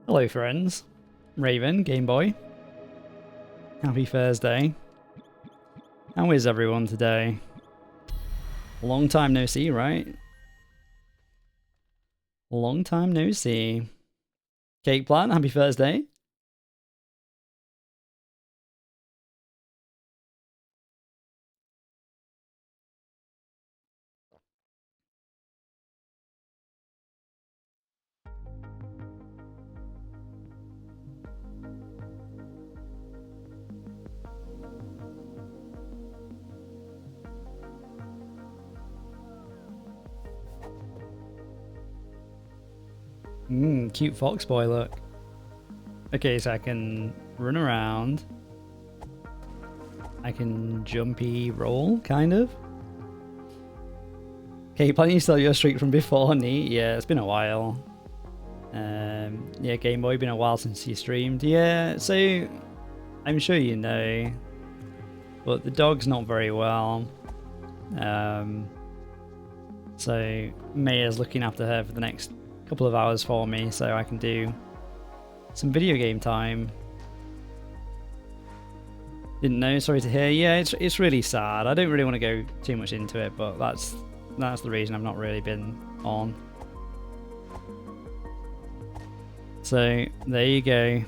Hello friends, Raven, Game Boy. Happy Thursday. How is everyone today? Long time no see, right? Long time no see. Cake Plant, happy Thursday. Cute fox boy, look. Okay, so I can run around. I can jumpy roll, kind of. Okay, planning to sell your streak from before, neat. Yeah, it's been a while. Yeah, Game Boy, been a while since you streamed. Yeah, so I'm sure you know, but the dog's not very well. So Maya's looking after her for the next couple of hours for me, so I can do some video game time. Didn't know, sorry to hear. Yeah, it's really sad. I don't really want to go too much into it, but that's the reason I've not really been on. So there you go.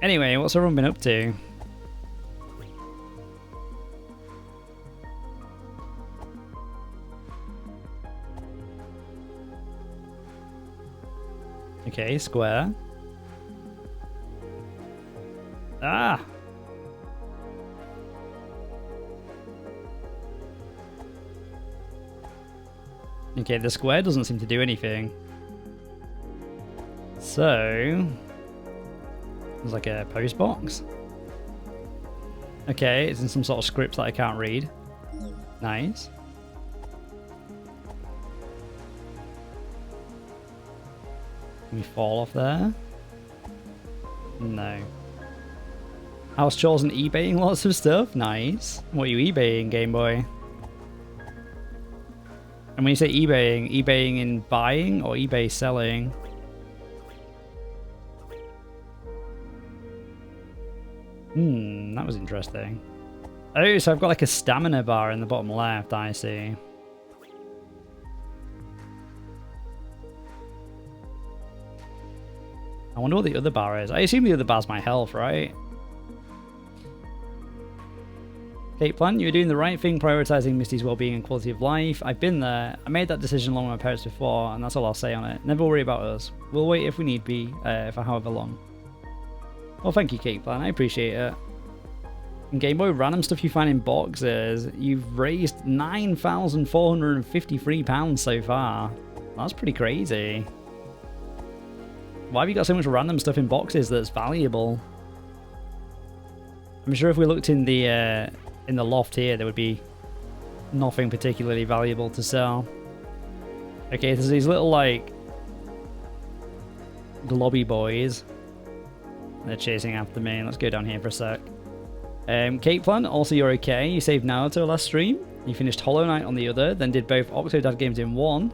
Anyway, what's everyone been up to? Okay, square. Ah! Okay, the square doesn't seem to do anything. So there's like a post box. Okay, it's in some sort of script that I can't read. Nice. Can we fall off there? No. House chores and eBaying lots of stuff? Nice. What are you eBaying, Game Boy? And when you say eBaying, eBaying in buying or eBay selling? That was interesting. Oh, so I've got like a stamina bar in the bottom left, I see. I wonder what the other bar is. I assume the other bar's my health, right? Cake Plant, you're doing the right thing prioritizing Misty's well-being and quality of life. I've been there. I made that decision along with my parents before, and that's all I'll say on it. Never worry about us. We'll wait if we need be, for however long. Well, thank you, Cake Plant. I appreciate it. And Game Boy, random stuff you find in boxes. You've raised £9,453 so far. That's pretty crazy. Why have you got so much random stuff in boxes that's valuable? I'm sure if we looked in the loft here, there would be nothing particularly valuable to sell. Okay, there's these little, like, globby boys. They're chasing after me. Let's go down here for a sec. Cake Plant, also you're okay. You saved Naruto last stream. You finished Hollow Knight on the other, then did both Octodad games in one.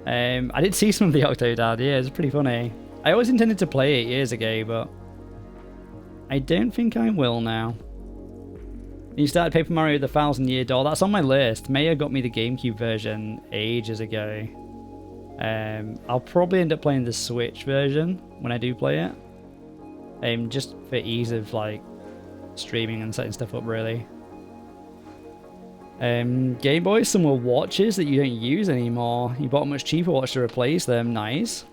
I did see some of the Octodad, yeah, it's pretty funny. I always intended to play it years ago, but I don't think I will now. You started Paper Mario the 1000-Year Door. That's on my list. Maya got me the GameCube version ages ago. I'll probably end up playing the Switch version when I do play it. Just for ease of like streaming and setting stuff up, really. Game Boy, some were watches that you don't use anymore. You bought a much cheaper watch to replace them. Nice.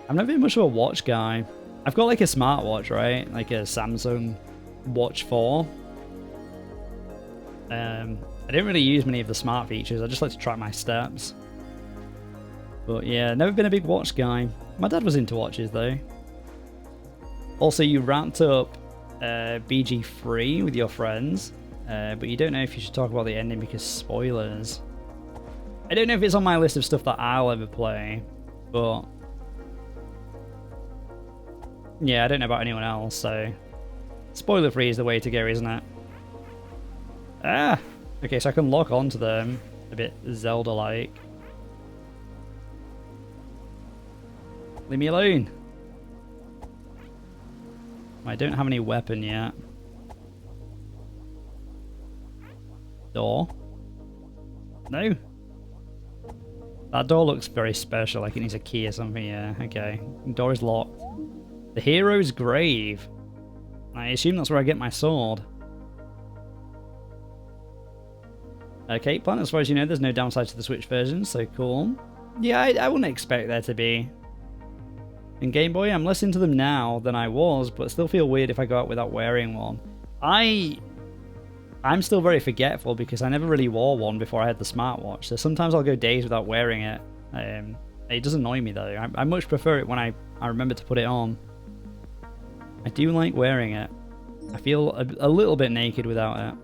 I've never been much of a watch guy. I've got like a smartwatch, right? Like a Samsung Watch 4. I don't really use many of the smart features. I just like to track my steps. But yeah, never been a big watch guy. My dad was into watches though. Also, you wrapped up BG3 with your friends, but you don't know if you should talk about the ending because spoilers. I don't know if it's on my list of stuff that I'll ever play, but yeah, I don't know about anyone else, so spoiler free is the way to go, isn't it? Ah! Okay, so I can lock onto them. A bit Zelda-like. Leave me alone. I don't have any weapon yet. Door? No. That door looks very special, like it needs a key or something, yeah, okay. Door is locked. The hero's grave. I assume that's where I get my sword. Okay, Plant, as far as you know, there's no downside to the Switch version, so cool. Yeah, I wouldn't expect there to be. In Game Boy, I'm less into them now than I was, but still feel weird if I go out without wearing one. I'm still very forgetful because I never really wore one before I had the smartwatch, so sometimes I'll go days without wearing it. It does annoy me though. I much prefer it when I remember to put it on. I do like wearing it. I feel a little bit naked without it.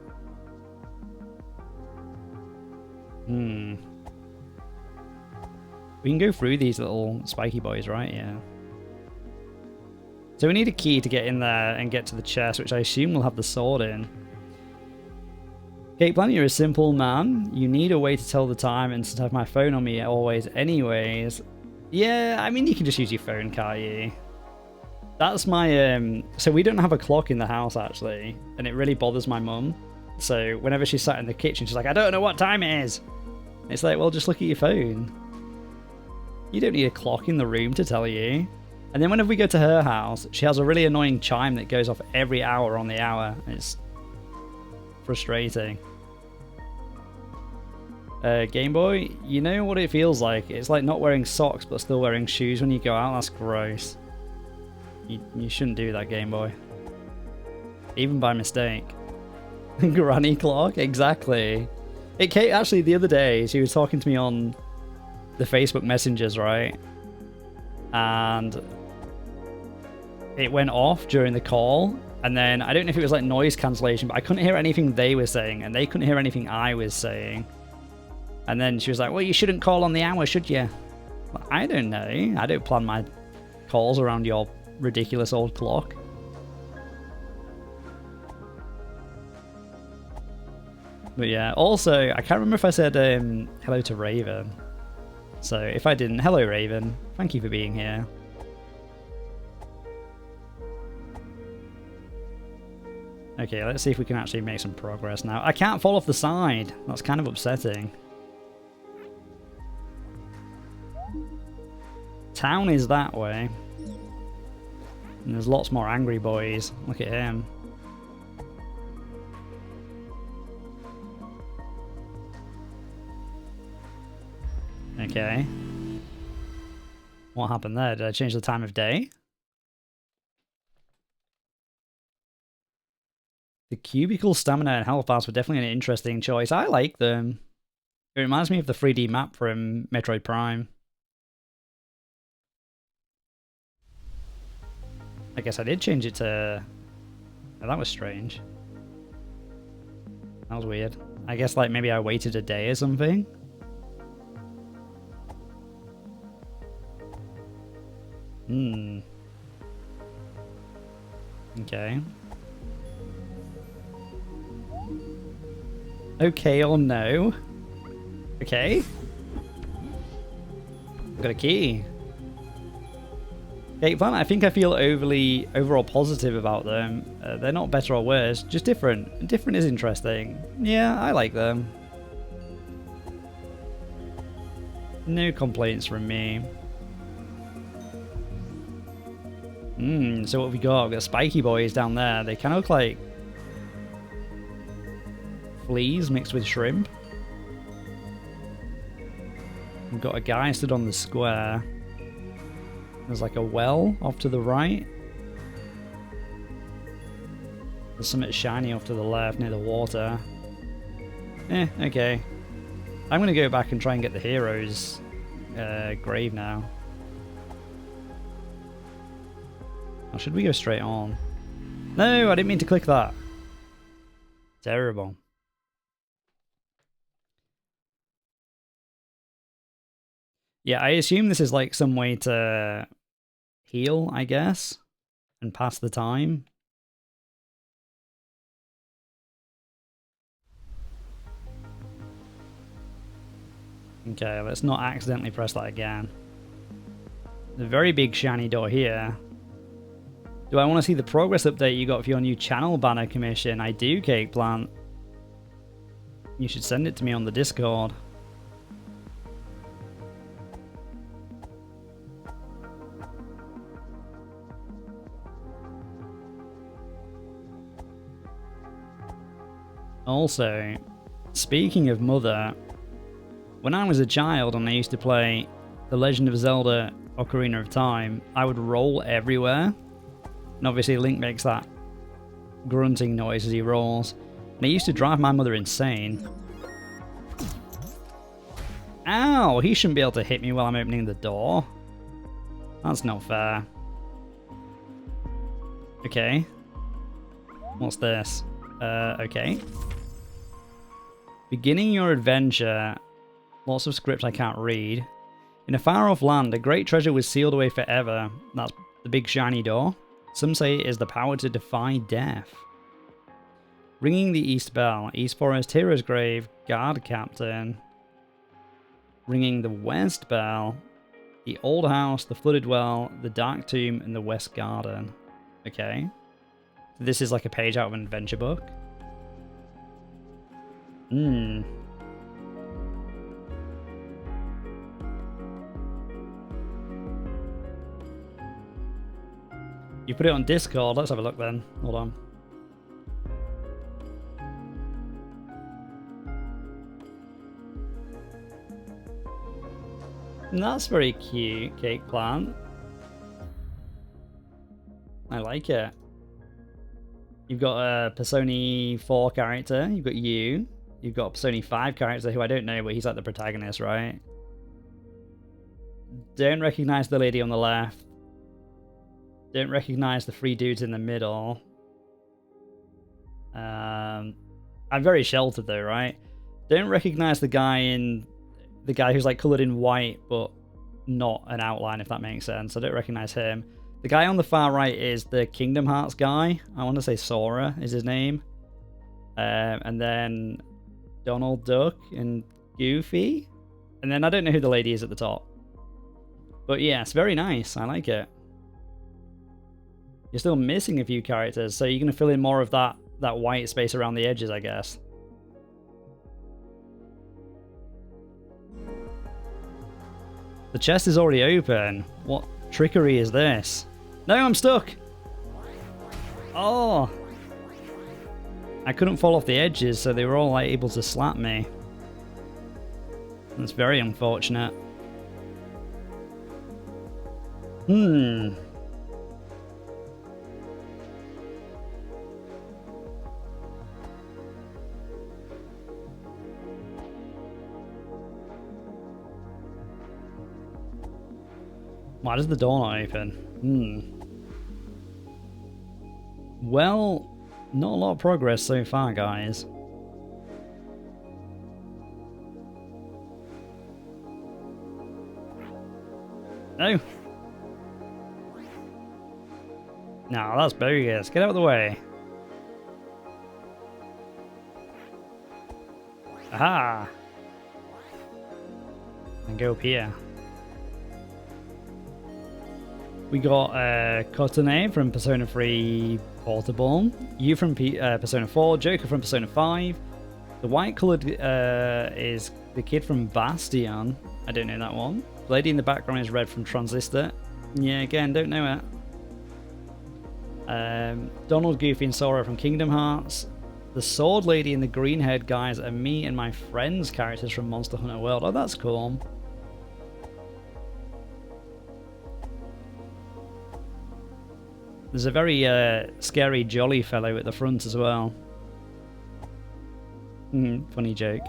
We can go through these little spiky boys, right? Yeah. So we need a key to get in there and get to the chest, which I assume will have the sword in. Cake Planet, you're a simple man. You need a way to tell the time, and since I have my phone on me always anyways. Yeah, I mean, you can just use your phone, can't you? That's my, so we don't have a clock in the house, actually, and it really bothers my mum. So whenever she's sat in the kitchen, she's like, I don't know what time it is. It's like, well, just look at your phone. You don't need a clock in the room to tell you. And then whenever we go to her house, she has a really annoying chime that goes off every hour on the hour. It's frustrating. Game Boy, you know what it feels like. It's like not wearing socks but still wearing shoes when you go out. That's gross. You shouldn't do that, Game Boy. Even by mistake. Granny clock? Exactly. It came, actually, the other day, she was talking to me on the Facebook messengers, right? And it went off during the call. And then, I don't know if it was like noise cancellation, but I couldn't hear anything they were saying. And they couldn't hear anything I was saying. And then she was like, well, you shouldn't call on the hour, should you? Well, I don't know. I don't plan my calls around your ridiculous old clock. But yeah, also, I can't remember if I said hello to Raven. So if I didn't, hello Raven. Thank you for being here. Okay, let's see if we can actually make some progress now. I can't fall off the side. That's kind of upsetting. Town is that way. And there's lots more angry boys. Look at him. Okay. What happened there? Did I change the time of day? The cubicle stamina and health bars were definitely an interesting choice. I like them. It reminds me of the 3D map from Metroid Prime. I guess I did change it to... Oh, that was strange. That was weird. I guess like maybe I waited a day or something. Okay. Okay or no? Okay. Got a key. Okay, fun. I think I feel overall positive about them. They're not better or worse, just different. Different is interesting. Yeah, I like them. No complaints from me. So what have we got? We've got spiky boys down there. They kind of look like fleas mixed with shrimp. We've got a guy stood on the square. There's like a well off to the right. There's something shiny off to the left near the water. Okay. I'm going to go back and try and get the hero's grave now. Or should we go straight on? No, I didn't mean to click that. Terrible. Yeah, I assume this is like some way to heal, I guess, and pass the time. Okay, let's not accidentally press that again. The very big shiny door here. Do I want to see the progress update you got for your new channel banner commission? I do, Cake Plant. You should send it to me on the Discord. Also, speaking of Mother, when I was a child and I used to play The Legend of Zelda Ocarina of Time, I would roll everywhere. And obviously Link makes that grunting noise as he rolls. And it used to drive my mother insane. Ow! He shouldn't be able to hit me while I'm opening the door. That's not fair. Okay. What's this? Okay. Beginning your adventure. Lots of script I can't read. In a far-off land, a great treasure was sealed away forever. That's the big shiny door. Some say it is the power to defy death. Ringing the East Bell. East Forest, Hero's Grave, Guard Captain. Ringing the West Bell. The Old House, the Flooded Well, the Dark Tomb, and the West Garden. Okay. This is like a page out of an adventure book. You put it on Discord. Let's have a look then. Hold on. That's very cute, Cake Plant. I like it. You've got a Persona 4 character. You've got you. You've got a Persona 5 character who I don't know, but he's like the protagonist, right? Don't recognize the lady on the left. Don't recognize the three dudes in the middle. I'm very sheltered though, right? Don't recognize the guy who's like colored in white, but not an outline, if that makes sense. I don't recognize him. The guy on the far right is the Kingdom Hearts guy. I want to say Sora is his name. And then Donald Duck and Goofy. And then I don't know who the lady is at the top. But yes, very nice. I like it. You're still missing a few characters, so you're going to fill in more of that white space around the edges, I guess. The chest is already open. What trickery is this? No, I'm stuck! Oh! I couldn't fall off the edges, so they were all like, able to slap me. That's very unfortunate. Why does the door not open? Well, not a lot of progress so far, guys. No. No, that's bogus. Get out of the way. Aha! And go up here. We got Cotone from Persona 3 Portable, you from Persona 4, Joker from Persona 5. The white coloured is the kid from Bastion. I don't know that one. The lady in the background is Red from Transistor. Yeah, again, don't know it. Donald, Goofy, and Sora from Kingdom Hearts. The sword lady and the green-haired guys are me and my friends' characters from Monster Hunter World. Oh, that's cool. There's a very scary, jolly fellow at the front as well. Funny joke.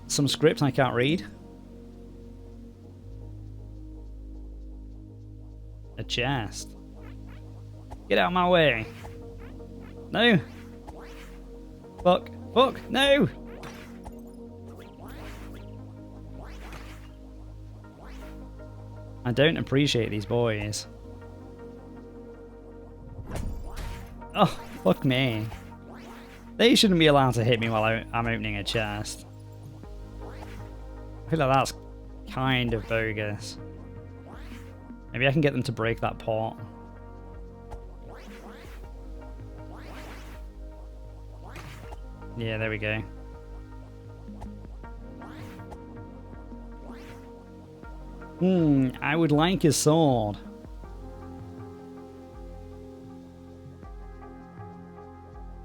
Some script I can't read. A chest. Get out of my way. No. Fuck. Fuck. No. I don't appreciate these boys. Oh, fuck me. They shouldn't be allowed to hit me while I'm opening a chest. I feel like that's kind of bogus. Maybe I can get them to break that pot. Yeah, there we go. I would like his sword.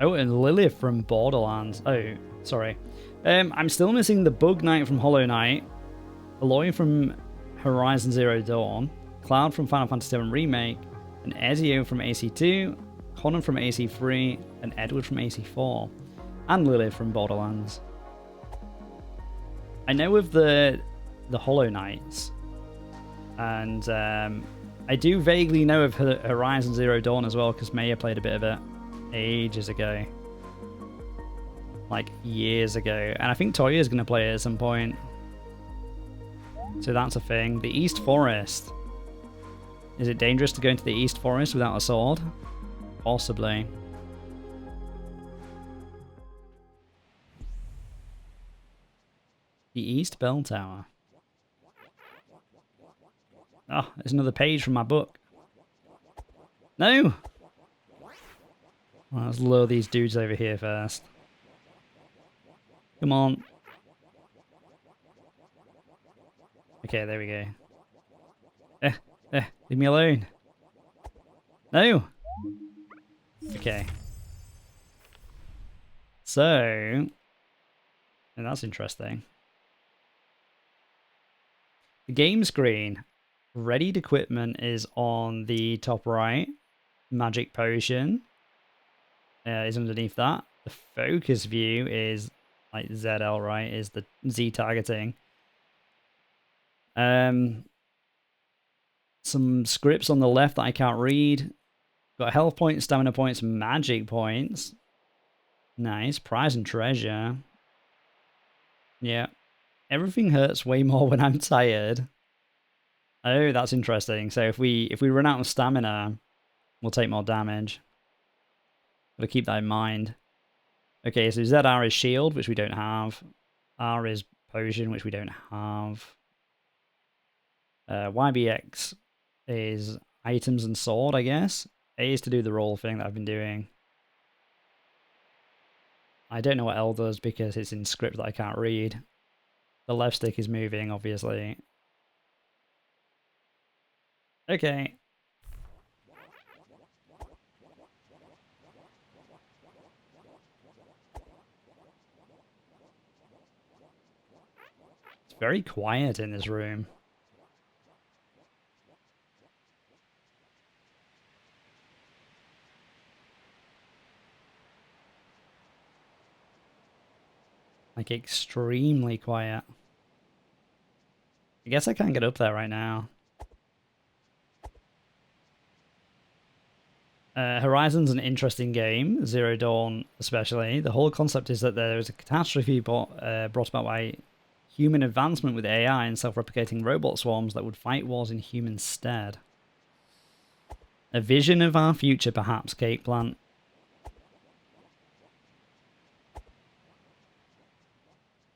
Oh, and Lilith from Borderlands. Oh, sorry. I'm still missing the Bug Knight from Hollow Knight, Aloy from Horizon Zero Dawn, Cloud from Final Fantasy VII Remake, and Ezio from AC2, Conan from AC3, and Edward from AC4, and Lilith from Borderlands. I know of the Hollow Knights, and I do vaguely know of Horizon Zero Dawn as well, because Maya played a bit of it ages ago. Like, years ago. And I think Toya's going to play it at some point. So that's a thing. The East Forest. Is it dangerous to go into the East Forest without a sword? Possibly. The East Bell Tower. Oh, there's another page from my book. No! Well, let's lure these dudes over here first. Come on. Okay, there we go. Leave me alone. No! Okay. So... and that's interesting. The game screen. Readied equipment is on the top right. Magic potion is underneath that. The focus view is like ZL, right? Is the Z targeting. Some scripts on the left that I can't read. Got health points, stamina points, magic points. Nice. Prize and treasure. Yeah. Everything hurts way more when I'm tired. Oh, that's interesting. So if we run out of stamina, we'll take more damage. Gotta keep that in mind. Okay, so ZR is shield, which we don't have. R is potion, which we don't have. YBX is items and sword, I guess. A is to do the roll thing that I've been doing. I don't know what L does because it's in script that I can't read. The left stick is moving, obviously. Okay. It's very quiet in this room. Like, extremely quiet. I guess I can't get up there right now. Horizon's an interesting game, Zero Dawn especially. The whole concept is that there is a catastrophe brought about by human advancement with AI and self-replicating robot swarms that would fight wars in human stead. A vision of our future, perhaps, Cake Plant.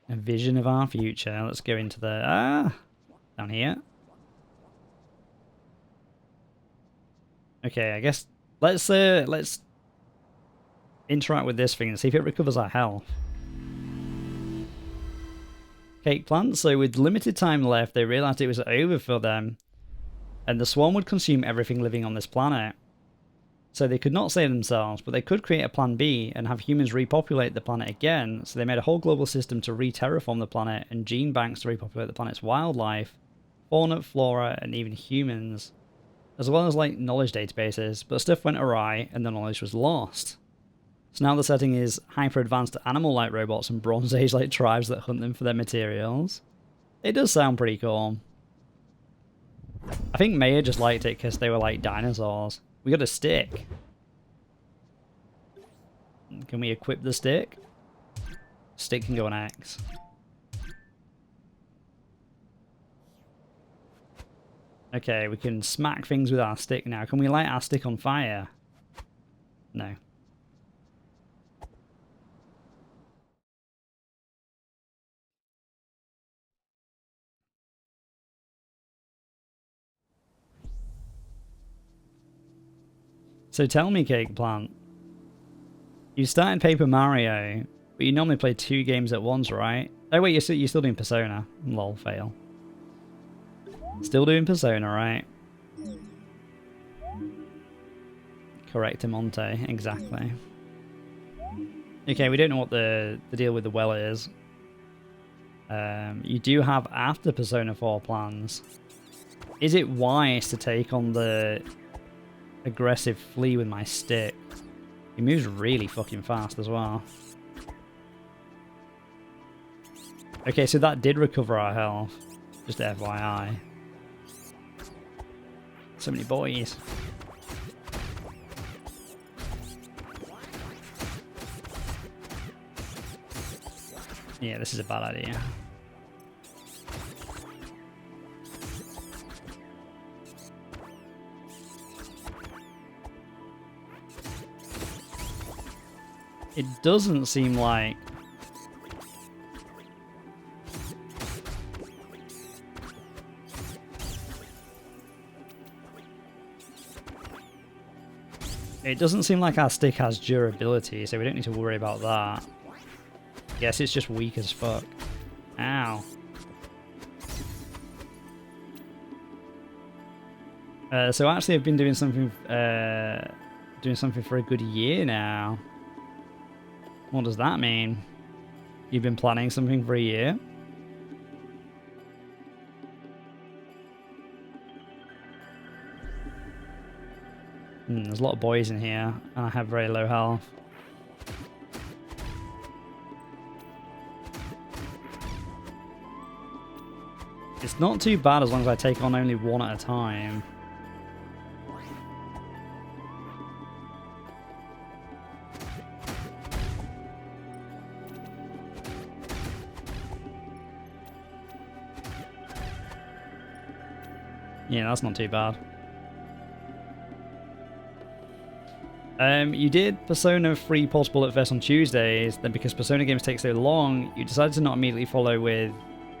A vision of our future. Let's go into the... down here. Okay, I guess... Let's interact with this thing and see if it recovers our health. Cake Plant. So with limited time left, they realized it was over for them. And the swarm would consume everything living on this planet. So they could not save themselves, but they could create a plan B and have humans repopulate the planet again. So they made a whole global system to re-terraform the planet and gene banks to repopulate the planet's wildlife, fauna, flora, and even humans. As well as like knowledge databases, but stuff went awry and the knowledge was lost. So now the setting is hyper-advanced animal-like robots and Bronze Age-like tribes that hunt them for their materials. It does sound pretty cool. I think Maya just liked it because they were like dinosaurs. We got a stick. Can we equip the stick? Stick can go on X. Okay, we can smack things with our stick now. Can we light our stick on fire? No. So tell me, Cake Plant. You started Paper Mario, but you normally play 2 games at once, right? Oh wait, you're still doing Persona. Lol, fail. Still doing Persona, right? Correct, Monte, exactly. Okay, we don't know what the deal with the well is. You do have after Persona 4 plans. Is it wise to take on the aggressive flea with my stick? He moves really fucking fast as well. Okay, so that did recover our health. Just FYI. So many boys. Yeah, this is a bad idea. It doesn't seem like... It doesn't seem like our stick has durability, so we don't need to worry about that. Guess it's just weak as fuck. Ow. So actually I've been doing something for a good year now. What does that mean? You've been planning something for a year? There's a lot of boys in here, and I have very low health. It's not too bad as long as I take on only one at a time. Yeah, that's not too bad. You did Persona 3 Pulse Bullet Fest on Tuesdays, then because Persona games take so long, you decided to not immediately follow with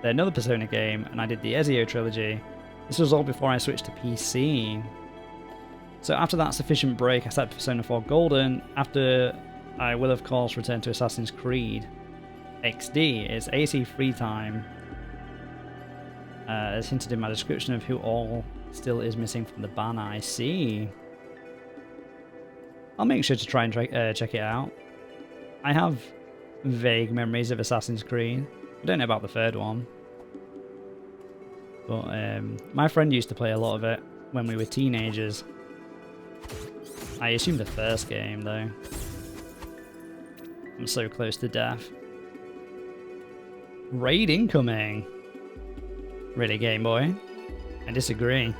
another Persona game, and I did the Ezio trilogy. This was all before I switched to PC. So after that sufficient break, I started Persona 4 Golden, after I will of course return to Assassin's Creed XD. It's AC free time, as hinted in my description of who all still is missing from the ban. I see. I'll make sure to try and check it out. I have vague memories of Assassin's Creed. I don't know about the third one. But my friend used to play a lot of it when we were teenagers. I assume the first game, though. I'm so close to death. Raid incoming! Really, Game Boy? I disagree.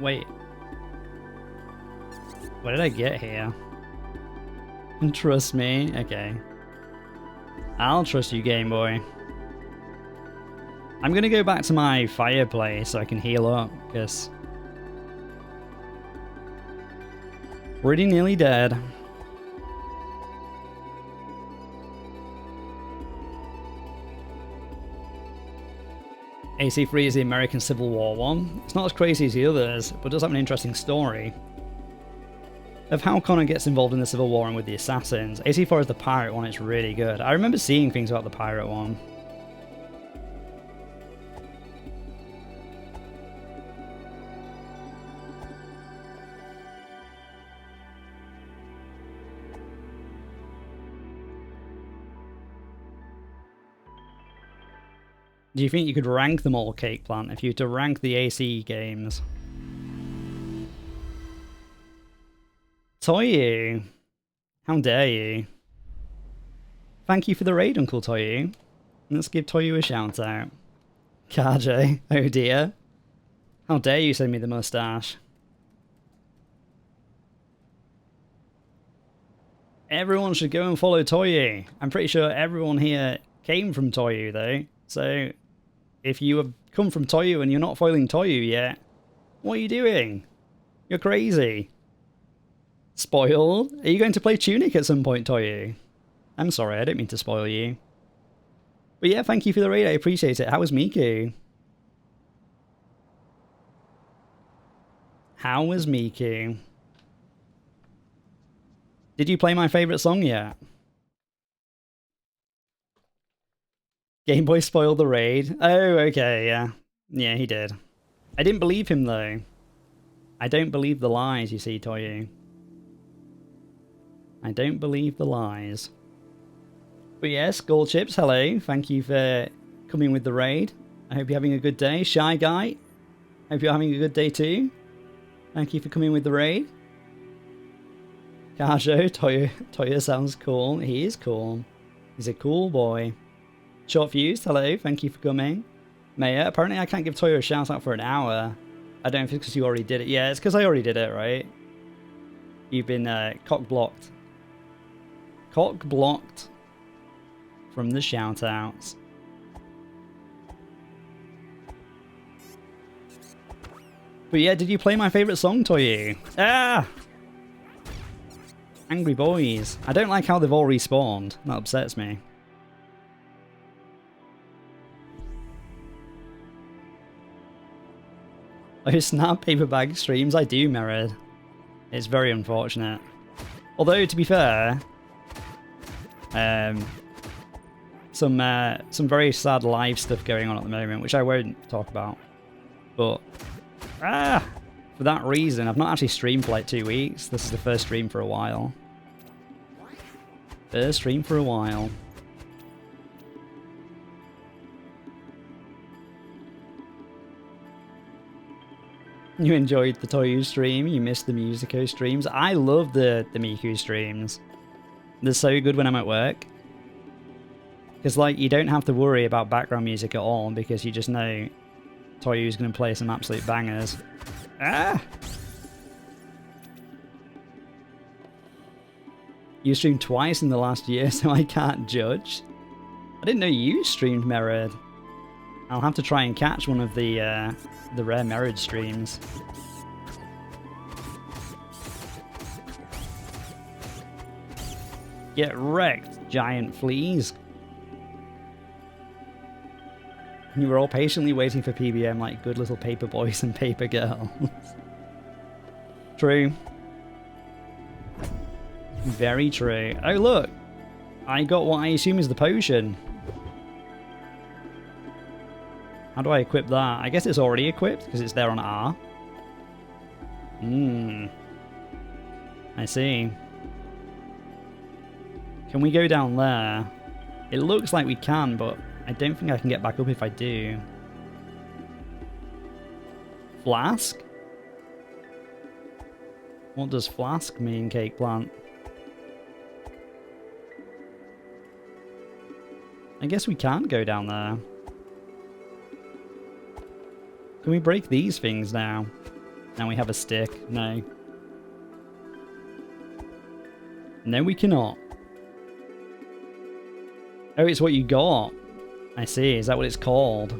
Wait. What did I get here? Trust me? Okay. I'll trust you, Game Boy. I'm gonna go back to my fireplace so I can heal up, because... pretty nearly dead. AC3 is the American Civil War one. It's not as crazy as the others, but does have an interesting story of how Connor gets involved in the Civil War and with the assassins. AC4 is the pirate one, it's really good. I remember seeing things about the pirate one. Do you think you could rank them all, Cake Plant, if you were to rank the AC games? Toyu! How dare you? Thank you for the raid, Uncle Toyu. Let's give Toyu a shout out. Kaje, oh dear. How dare you send me the mustache? Everyone should go and follow Toyu. I'm pretty sure everyone here came from Toyu though, so... if you have come from Toyu and you're not following Toyu yet, what are you doing? You're crazy. Spoiled? Are you going to play Tunic at some point, Toyu? I'm sorry, I don't mean to spoil you. But yeah, thank you for the raid, I appreciate it. How was Miku? How was Miku? Did you play my favorite song yet? Game Boy spoiled the raid. Oh, okay, yeah. Yeah, he did. I didn't believe him, though. I don't believe the lies, you see, Toyu. I don't believe the lies. But yes, Gold Chips, hello. Thank you for coming with the raid. I hope you're having a good day. Shy Guy, hope you're having a good day too. Thank you for coming with the raid. Kajo, Toyo sounds cool. He is cool. He's a cool boy. Short Fused, hello. Thank you for coming. Maya, apparently I can't give Toyo a shout out for an hour. I don't know if it's because you already did it. Yeah, it's because I already did it, right? You've been cock-blocked. Cock-blocked from the shout-outs. But yeah, did you play my favourite song, Toyu? Ah! Angry Boys. I don't like how they've all respawned. That upsets me. Oh, snap, paper bag streams. I do, Merid. It's very unfortunate. Although, to be fair, some very sad live stuff going on at the moment, which I won't talk about. But for that reason, I've not actually streamed for like 2 weeks. This is the first stream for a while. First stream for a while. You enjoyed the Toyu stream, you missed the Musico streams. I love the Miku streams. They're so good when I'm at work. Because like, you don't have to worry about background music at all, because you just know Toyu's going to play some absolute bangers. Ah! You streamed twice in the last year, so I can't judge. I didn't know you streamed Merid. I'll have to try and catch one of the rare Merid streams. Get wrecked, giant fleas. You were all patiently waiting for PBM like good little paper boys and paper girls. True. Very true. Oh look! I got what I assume is the potion. How do I equip that? I guess it's already equipped because it's there on R. I see. Can we go down there? It looks like we can, but I don't think I can get back up if I do. Flask? What does flask mean, Cake Plant? I guess we can't go down there. Can we break these things now? Now we have a stick. No. No, we cannot. Oh, it's what you got. I see. Is that what it's called?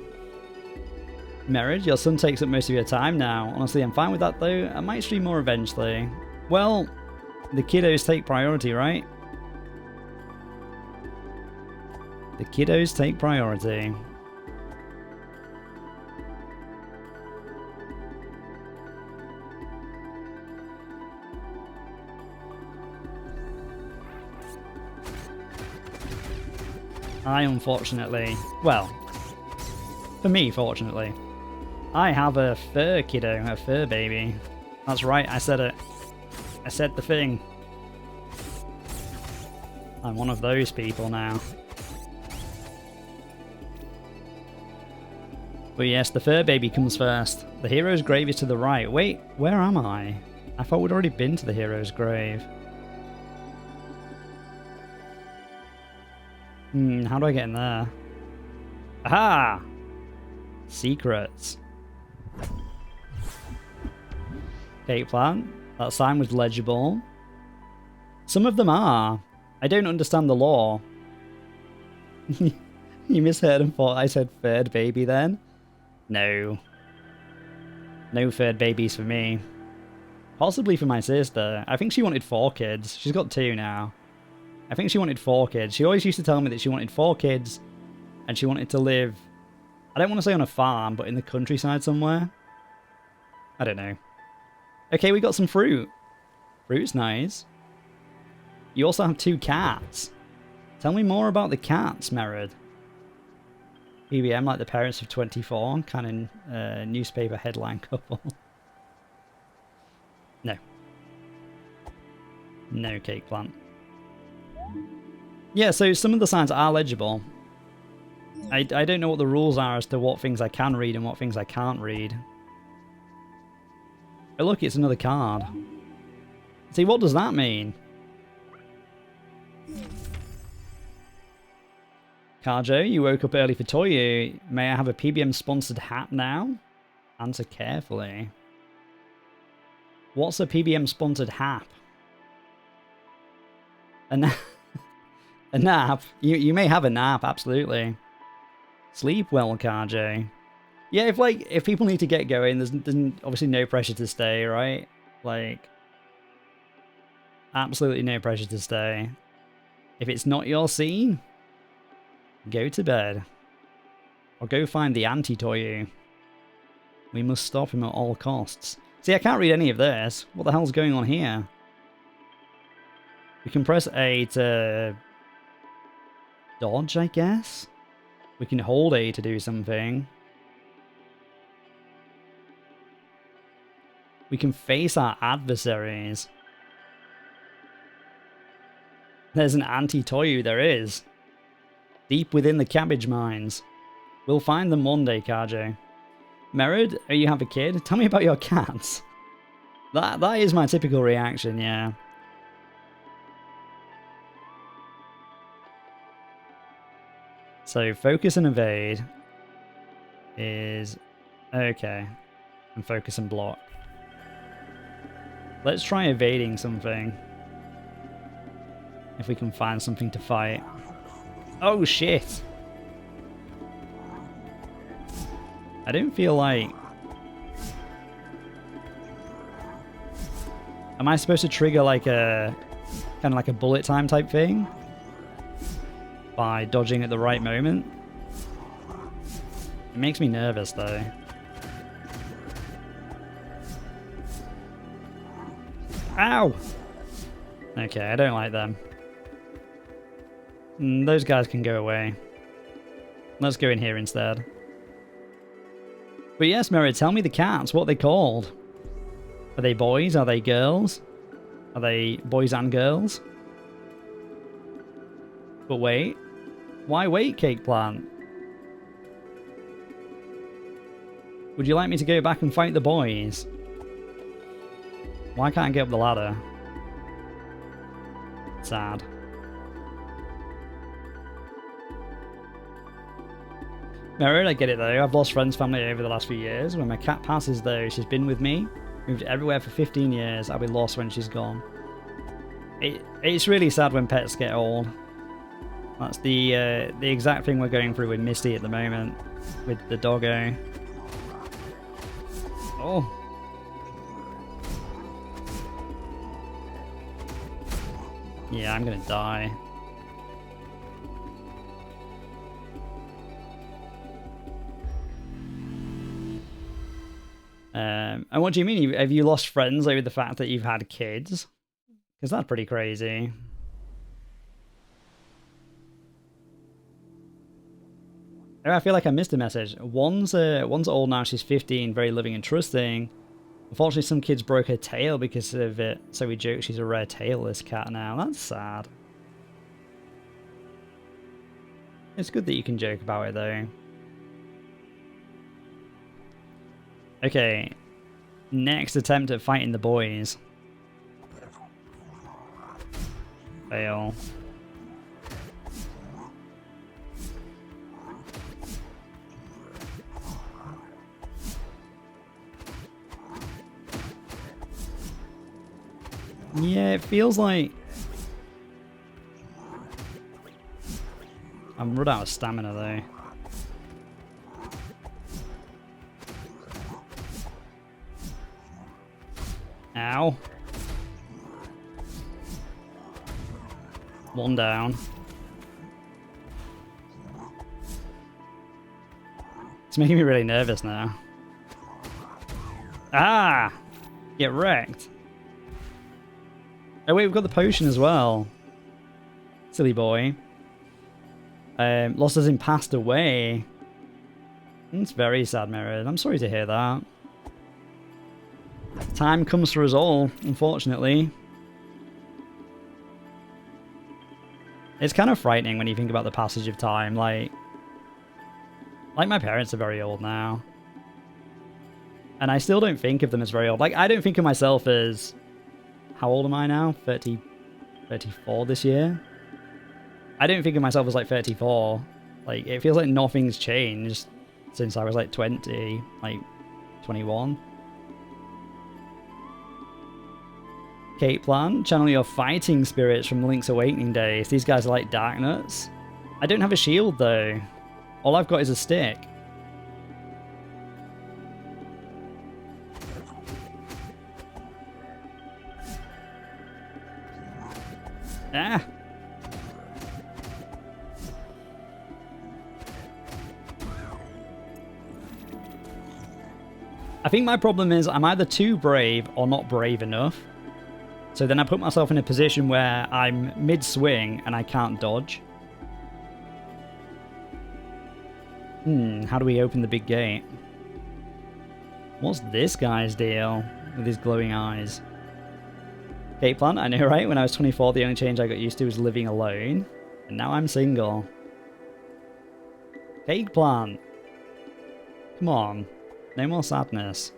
Marriage? Your son takes up most of your time now. Honestly, I'm fine with that though. I might stream more eventually. Well, the kiddos take priority, right? The kiddos take priority. I unfortunately, well, for me fortunately, I have a fur kiddo, a fur baby. That's right, I said it. I said the thing. I'm one of those people now. But yes, the fur baby comes first. The hero's grave is to the right. Wait, where am I? I thought we'd already been to the hero's grave. How do I get in there? Aha! Secrets. Cake Plant. That sign was legible. Some of them are. I don't understand the law. You misheard and thought I said third baby then? No. No third babies for me. Possibly for my sister. I think she wanted 4 kids. She's got 2 now. I think she wanted 4 kids. She always used to tell me that she wanted 4 kids and she wanted to live, I don't want to say on a farm, but in the countryside somewhere. I don't know. Okay, we got some fruit. Fruit's nice. You also have 2 cats. Tell me more about the cats, Merritt. PBM like the parents of 24, kind of newspaper headline couple. No. No cake plant. Yeah, so some of the signs are legible. I don't know what the rules are as to what things I can read and what things I can't read. Oh look, it's another card. See, what does that mean? Carjo, you woke up early for Toyu. May I have a PBM-sponsored hat now? Answer carefully. What's a PBM-sponsored hat? A nap? You may have a nap, absolutely. Sleep well, Carjo. Yeah, if people need to get going, there's obviously no pressure to stay, right? Like, absolutely no pressure to stay. If it's not your scene, go to bed. Or go find the anti-Toyu. We must stop him at all costs. See, I can't read any of this. What the hell's going on here? We can press A to dodge, I guess? We can hold A to do something. We can face our adversaries. There's an anti-Toyu, there is. Deep within the cabbage mines. We'll find them one day, Kajo. Merritt, oh, you have a kid? Tell me about your cats. That is my typical reaction, yeah. So focus and evade is okay. And focus and block. Let's try evading something. If we can find something to fight. Oh shit! I don't feel like... Am I supposed to trigger like a... kind of like a bullet time type thing? By dodging at the right moment? It makes me nervous though. Ow! Okay, I don't like them. Those guys can go away. Let's go in here instead. But yes, Merritt, tell me the cats. What are they called? Are they boys? Are they girls? Are they boys and girls? But wait. Why wait, Cake Plant? Would you like me to go back and fight the boys? Why can't I get up the ladder? Sad. Merritt, I get it though. I've lost friends, family over the last few years. When my cat passes though, she's been with me. Moved everywhere for 15 years. I'll be lost when she's gone. It's really sad when pets get old. That's the exact thing we're going through with Misty at the moment. With the doggo. Oh. Yeah, I'm gonna die. And what do you mean? Have you lost friends over the fact that you've had kids? Because that's pretty crazy. Oh, I feel like I missed a message. One's old now, she's 15, very loving and trusting. Unfortunately, some kids broke her tail because of it, so we joke she's a rare tailless cat now. That's sad. It's good that you can joke about it, though. Okay. Next attempt at fighting the boys. Fail. Yeah, it feels like I'm run out of stamina though. Ow. One down. It's making me really nervous now. Ah! Get wrecked. Oh wait, we've got the potion as well. Silly boy. Lost as in passed away. It's very sad, Mirrored. I'm sorry to hear that. Time comes for us all, unfortunately. It's kind of frightening when you think about the passage of time. Like my parents are very old now. And I still don't think of them as very old. Like, I don't think of myself as... How old am I now? 34 this year? I don't think of myself as like 34. Like, it feels like nothing's changed since I was like 20, like 21. Kate Plan, channel your fighting spirits from Link's Awakening days. These guys are like dark nuts. I don't have a shield though. All I've got is a stick. Ah! I think my problem is I'm either too brave or not brave enough. So then I put myself in a position where I'm mid-swing and I can't dodge. How do we open the big gate? What's this guy's deal with his glowing eyes? Gate plan, I know, right? When I was 24, the only change I got used to was living alone. And now I'm single. Cake plant. Come on. No more sadness.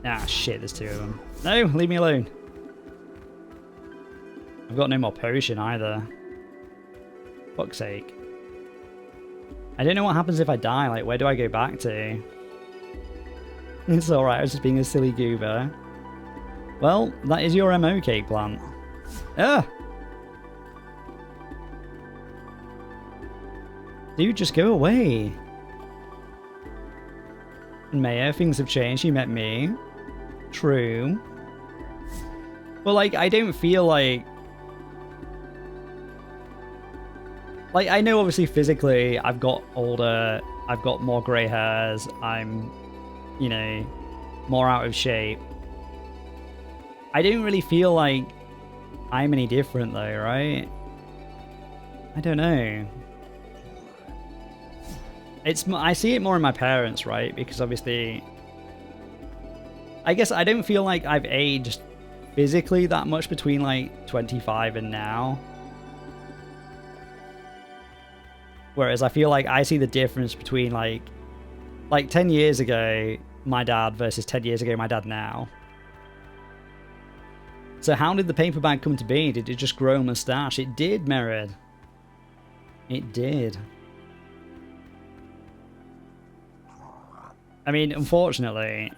Ah, shit, there's two of them. No, leave me alone. I've got no more potion either. Fuck's sake. I don't know what happens if I die. Like, where do I go back to? It's alright, I was just being a silly goober. Well, that is your MO, Cake Plant. Ah! Dude, just go away. And Maya, things have changed. You met me. True. But, like, I don't feel like... Like, I know obviously physically I've got older, I've got more grey hairs, I'm, you know, more out of shape. I don't really feel like I'm any different though, right? I don't know. I see it more in my parents, right? Because obviously, I guess I don't feel like I've aged physically that much between like 25 and now. Whereas I feel like I see the difference between like 10 years ago, my dad versus 10 years ago, my dad now. So how did the paper bag come to be? Did it just grow a moustache? It did, Merid. It did. I mean, unfortunately,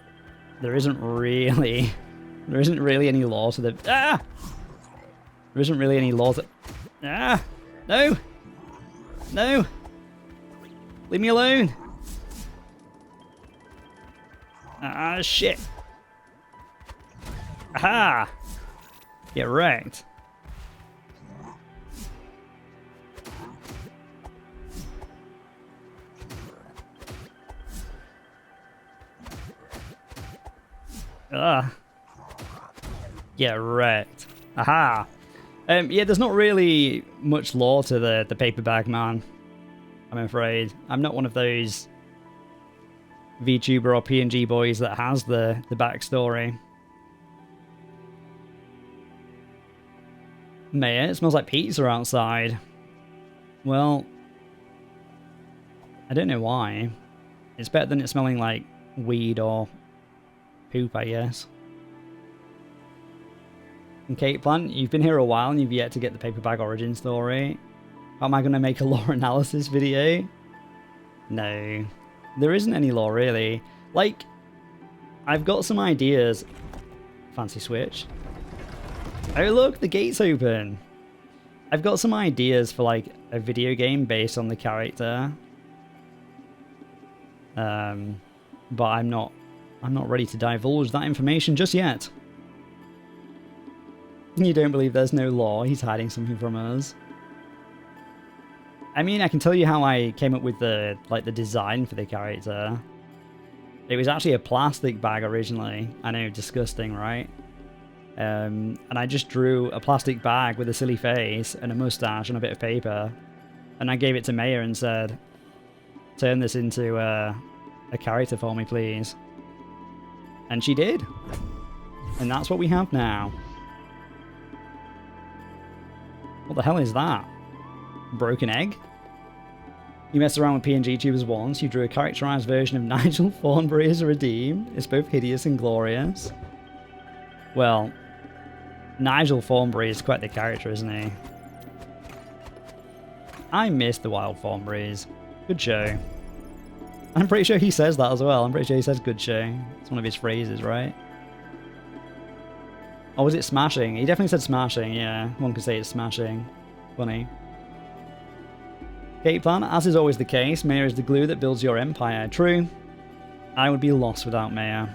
there isn't really any law to the... Ah! There isn't really any law to... Ah! No! No! Leave me alone! Ah, shit! Aha! Get wrecked. Ah. Get wrecked. Aha! Yeah, there's not really much lore to the paper bag man, I'm afraid. I'm not one of those VTuber or PNG boys that has the backstory. Maya, it smells like pizza outside. Well, I don't know why. It's better than it smelling like weed or poop, I guess. And Kate Plant, you've been here a while and you've yet to get the paper bag origin story. How am I going to make a lore analysis video? No. There isn't any lore, really. Like, I've got some ideas. Fancy switch. Oh, look, the gate's open. I've got some ideas for, like, a video game based on the character. But I'm not ready to divulge that information just yet. You don't believe there's no lore? He's hiding something from us. I mean, I can tell you how I came up with the design for the character. It was actually a plastic bag originally. I know, disgusting, right? And I just drew a plastic bag with a silly face and a mustache and a bit of paper. And I gave it to Maya and said, turn this into a character for me, please. And she did. And that's what we have now. What the hell is that? Broken egg? You messed around with PNGTubers once. You drew a characterized version of Nigel Thornberry as a redeem. It's both hideous and glorious. Well, Nigel Thornberry is quite the character, isn't he? I miss the Wild Thornberrys. Good show. I'm pretty sure he says that as well. I'm pretty sure he says good show. It's one of his phrases, right? Or was it smashing? He definitely said smashing, yeah. One could say it's smashing. Funny. Gate plan, as is always the case, Maya is the glue that builds your empire. True. I would be lost without Maya.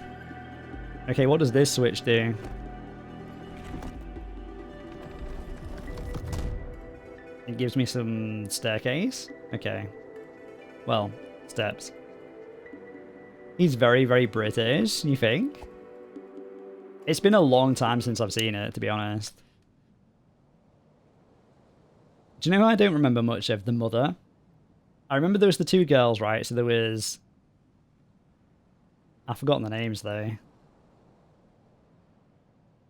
Okay, what does this switch do? It gives me some staircase? Okay. Well, steps. He's very, very British, you think? It's been a long time since I've seen it, to be honest. Do you know who I don't remember much of? The mother. I remember there was the two girls, right? So there was... I've forgotten the names, though.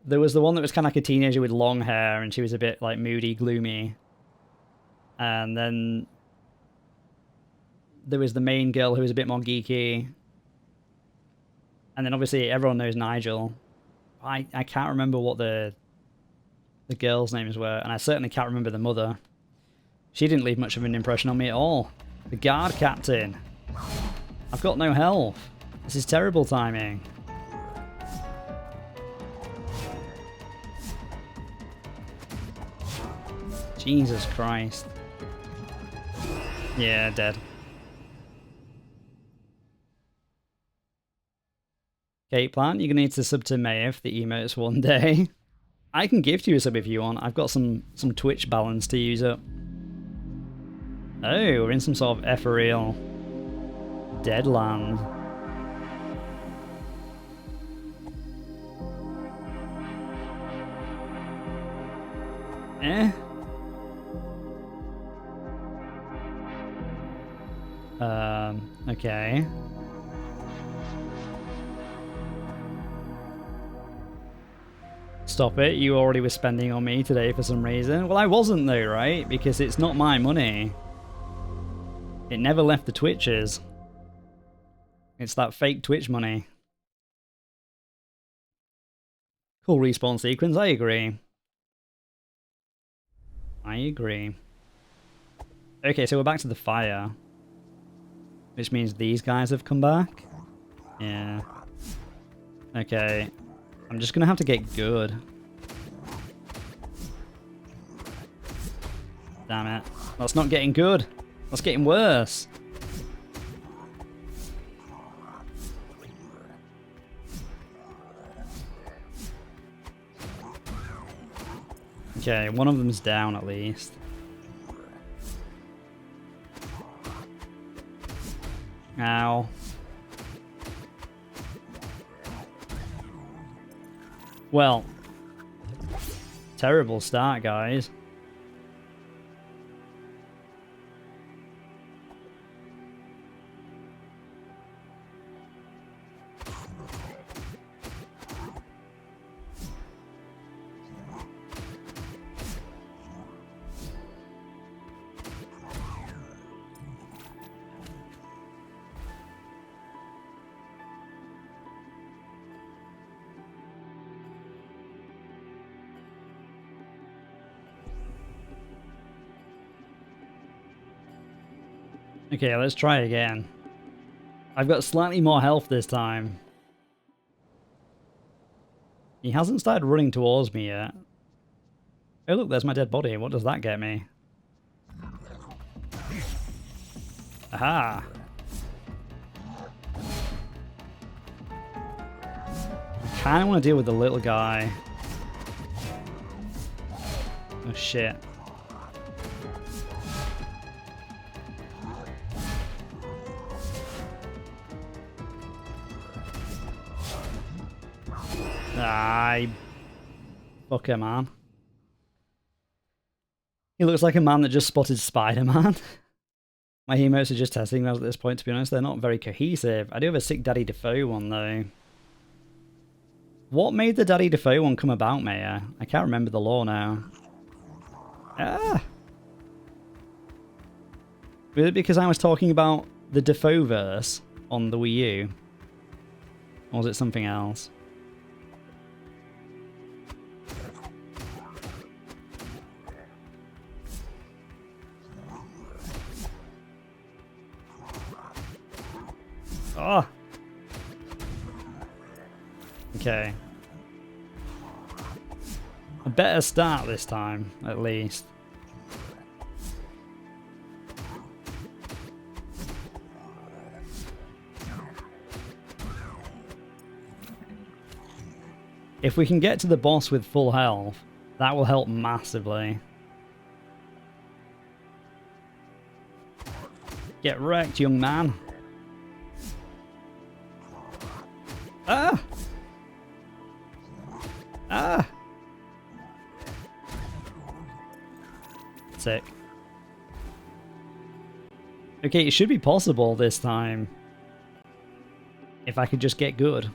There was the one that was kind of like a teenager with long hair, and she was a bit, like, moody, gloomy. And then... there was the main girl who was a bit more geeky. And then, obviously, everyone knows Nigel. I can't remember what the girls' names were, and I certainly can't remember the mother. She didn't leave much of an impression on me at all. The guard captain. I've got no health. This is terrible timing. Jesus Christ. Yeah, dead. Gate plan, you're going to need to sub to Maya for the emotes one day. I can gift you a sub if you want. I've got some Twitch balance to use up. Oh, we're in some sort of ethereal dead land. Eh? Okay. Stop it, you already were spending on me today for some reason. Well, I wasn't though, right? Because it's not my money. It never left the Twitches. It's that fake Twitch money. Cool respawn sequence, I agree. I agree. Okay, so we're back to the fire. Which means these guys have come back? Yeah. Okay. I'm just gonna have to get good. Damn it. That's not getting good. That's getting worse. Okay, one of them's down at least. Ow. Well, terrible start, guys. Okay, let's try again. I've got slightly more health this time. He hasn't started running towards me yet. Oh look, there's my dead body. What does that get me? Aha! I kinda want to deal with the little guy. Oh shit. I fucker, man. He looks like a man that just spotted Spider-Man. My emotes are just testing those at this point, to be honest. They're not very cohesive. I do have a sick Daddy Defoe one, though. What made the Daddy Defoe one come about, Maya? I can't remember the lore now. Ah! Was it because I was talking about the Defoe-verse on the Wii U? Or was it something else? Oh! Okay. A better start this time, at least. If we can get to the boss with full health, that will help massively. Get wrecked, young man. Ah! Ah! Sick. Okay, it should be possible this time. If I could just get good.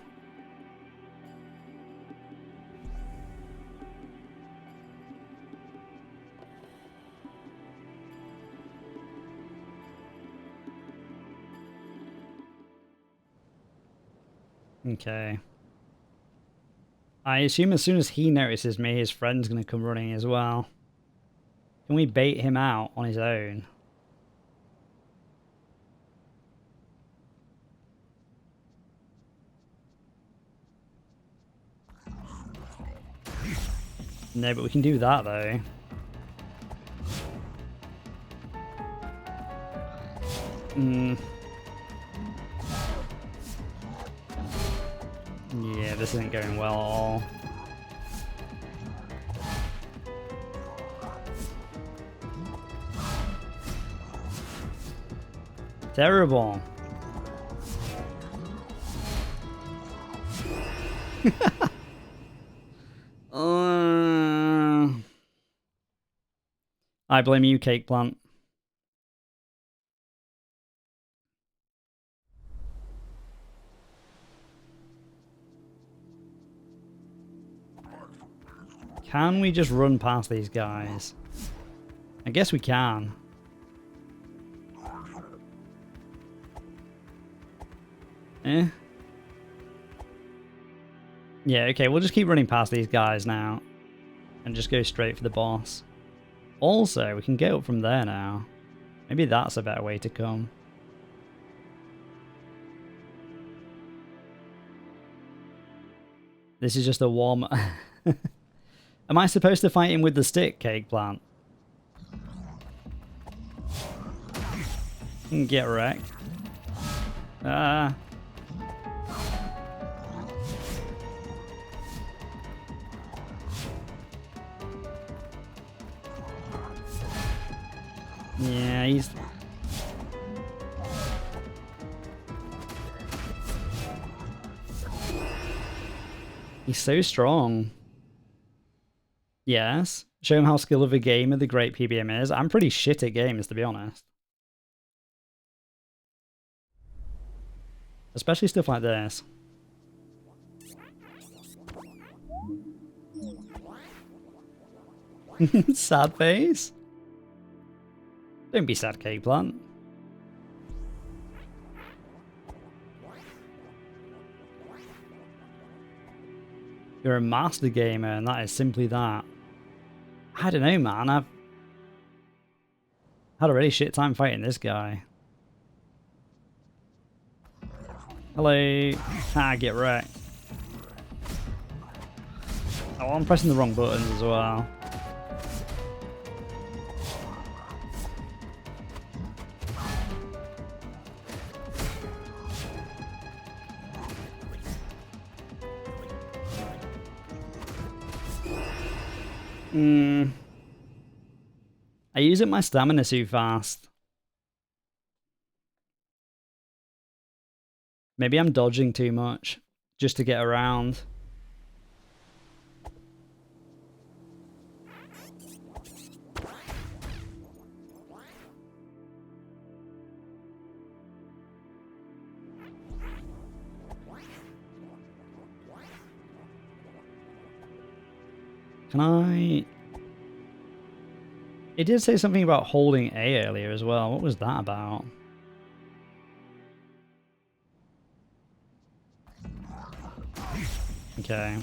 Okay. I assume as soon as he notices me, his friend's going to come running as well. Can we bait him out on his own? No, but we can do that though. Yeah, this isn't going well at all. Terrible. I blame you, Cake Plant. Can we just run past these guys? I guess we can. Eh? Yeah, okay, we'll just keep running past these guys now. And just go straight for the boss. Also, we can get up from there now. Maybe that's a better way to come. This is just a warm... Am I supposed to fight him with the stick, Cake Plant? Get wrecked. Ah. Yeah, he's... He's so strong. Yes. Show him how skilled of a gamer the great PBM is. I'm pretty shit at games, to be honest. Especially stuff like this. Sad face? Don't be sad, Cake Plant. You're a master gamer, and that is simply that. I don't know, man. I've had a really shit time fighting this guy. Hello. Ah, get wrecked. Oh, I'm pressing the wrong buttons as well. I use up my stamina too fast. Maybe I'm dodging too much just to get around. Can I... It did say something about holding A earlier as well. What was that about? Okay.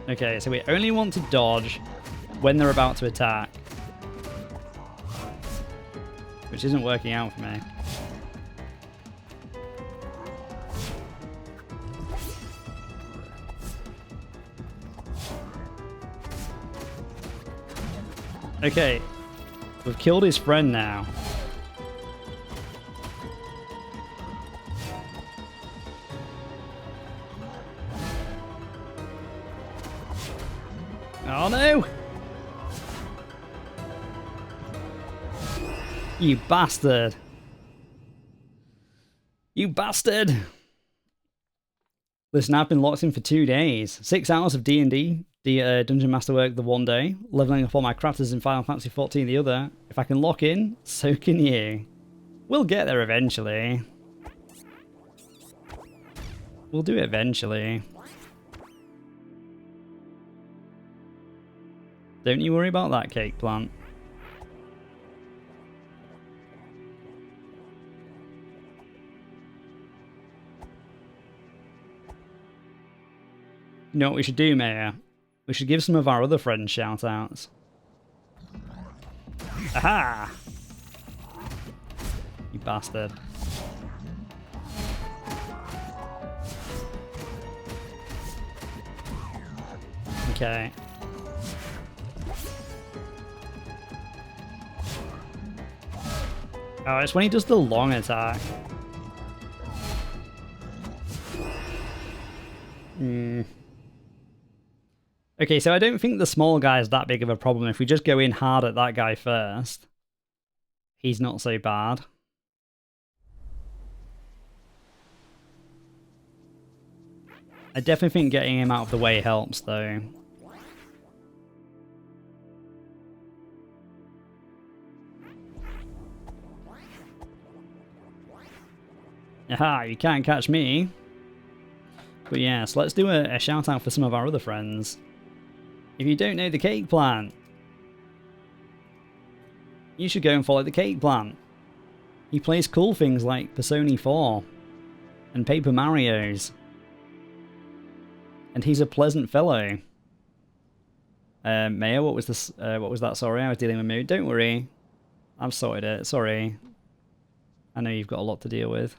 Okay, so we only want to dodge when they're about to attack. Which isn't working out for me. Okay, we've killed his friend now. Oh no! You bastard! You bastard! Listen, I've been locked in for 2 days. 6 hours of D&D, the Dungeon Masterwork the one day, leveling up all my crafters in Final Fantasy XIV the other. If I can lock in, so can you. We'll get there eventually. We'll do it eventually. Don't you worry about that, cake plant. You know what we should do, Mayor? We should give some of our other friends shout-outs. Aha! You bastard. Okay. Oh, it's when he does the long attack. Okay, so I don't think the small guy is that big of a problem. If we just go in hard at that guy first, he's not so bad. I definitely think getting him out of the way helps, though. Aha, you can't catch me. But yes, let's do a shout out for some of our other friends. If you don't know the Cake Plant, you should go and follow the Cake Plant. He plays cool things like Persona 4 and Paper Mario's. And he's a pleasant fellow. Mayor, what was this? What was that? Sorry, I was dealing with mood. Don't worry, I've sorted it. Sorry. I know you've got a lot to deal with.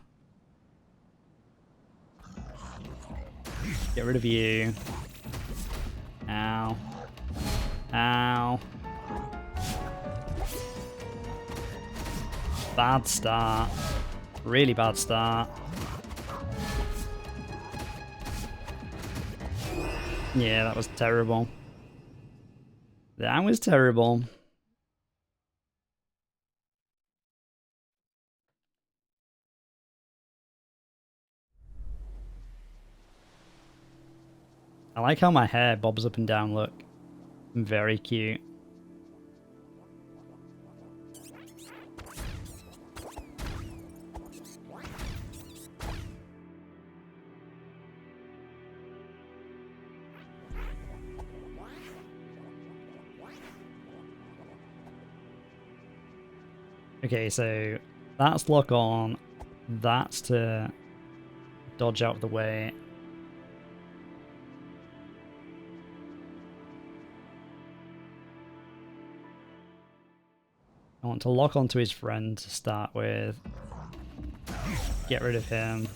Get rid of you. Ow. Ow. Bad start. Really bad start. Yeah, that was terrible. That was terrible. I like how my hair bobs up and down, look. Very cute. Okay, so that's lock on. That's to dodge out of the way. I want to lock onto his friend to start with. Get rid of him.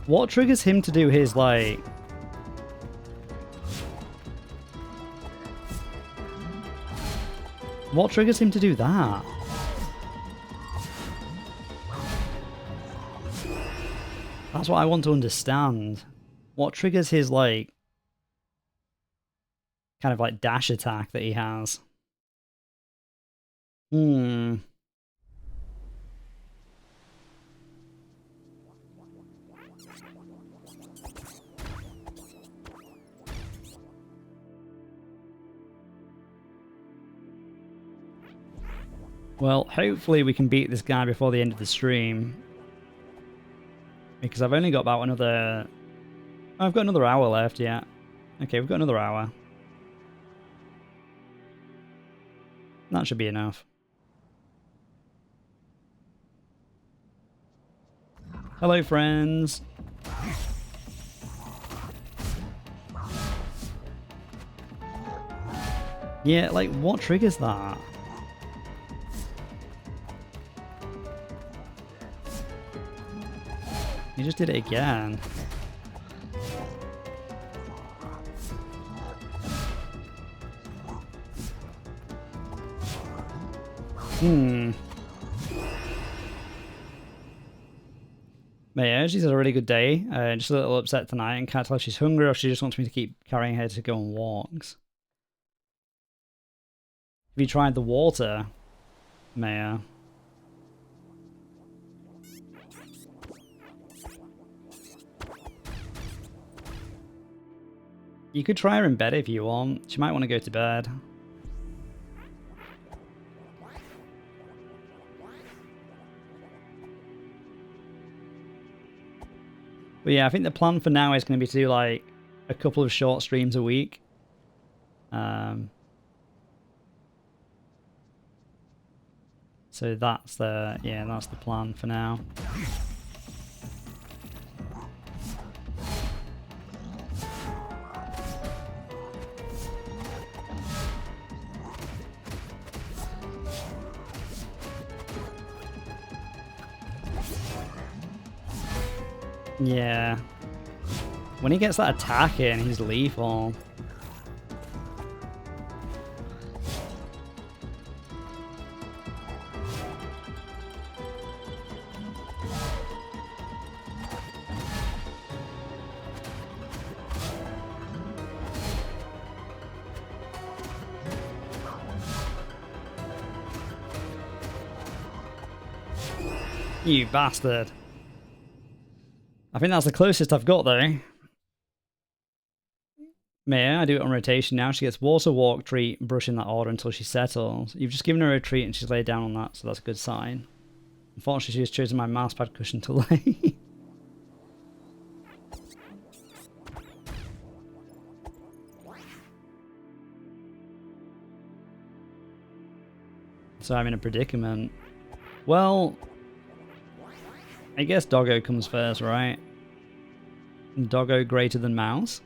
What triggers him to do his, like... What triggers him to do that? That's what I want to understand. What triggers his, like... kind of like dash attack that he has? Well, hopefully we can beat this guy before the end of the stream. Because I've only got about another... Oh, I've got another hour left, yeah. Okay, we've got another hour. That should be enough. Hello, friends. Yeah, like, what triggers that? He just did it again. Maya, she's had a really good day. Just a little upset tonight and can't tell if she's hungry or if she just wants me to keep carrying her to go on walks. Have you tried the water, Maya? You could try her in bed if you want. She might want to go to bed. But yeah, I think the plan for now is going to be to do like a couple of short streams a week. So that's the plan for now. Yeah. When he gets that attack in, he's lethal. You bastard. I think that's the closest I've got though. Maya, I do it on rotation now. She gets water, walk, treat, brush in that order until she settles. You've just given her a treat and she's laid down on that, so that's a good sign. Unfortunately, she's chosen my mousepad cushion to lay. So I'm in a predicament. Well, I guess doggo comes first, right? Doggo greater than mouse?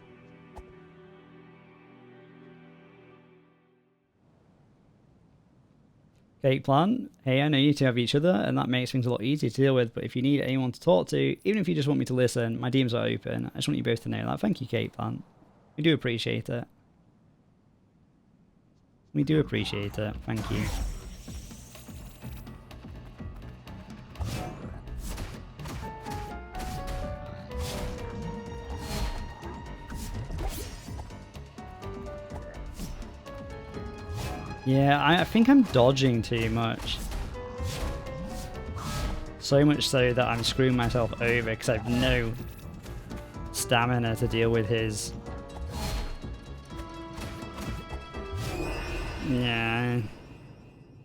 Cake plan. Hey, I know you two have each other, and that makes things a lot easier to deal with, but if you need anyone to talk to, even if you just want me to listen, my DMs are open. I just want you both to know that. Thank you, Cake Plant. We do appreciate it. We do appreciate it. Thank you. Yeah, I think I'm dodging too much. So much so that I'm screwing myself over because I have no stamina to deal with his... Yeah.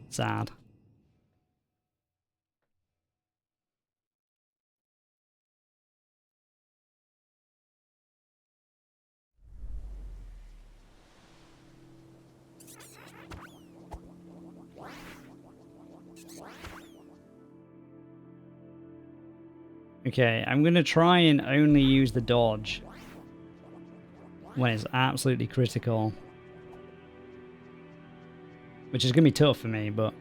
Sad. Okay, I'm going to try and only use the dodge when it's absolutely critical. Which is going to be tough for me, but...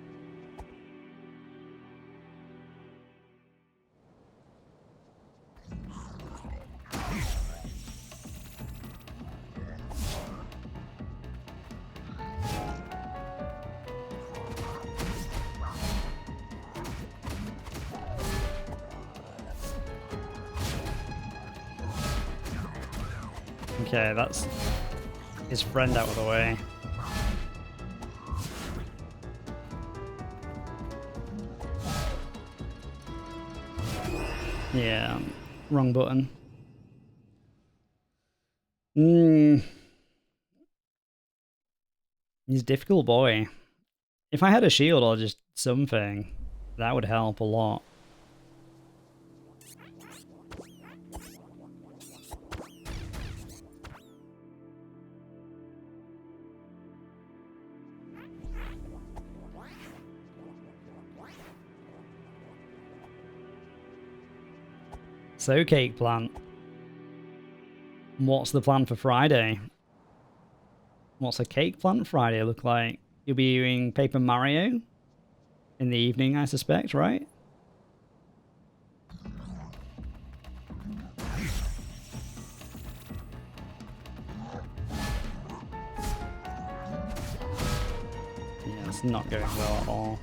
Okay, that's his friend out of the way. Yeah. Wrong button. He's a difficult boy. If I had a shield or just something, that would help a lot. So, Cake Plant, what's the plan for Friday? What's a Cake Plant Friday look like? You'll be doing Paper Mario in the evening, I suspect, right? Yeah, it's not going well at all.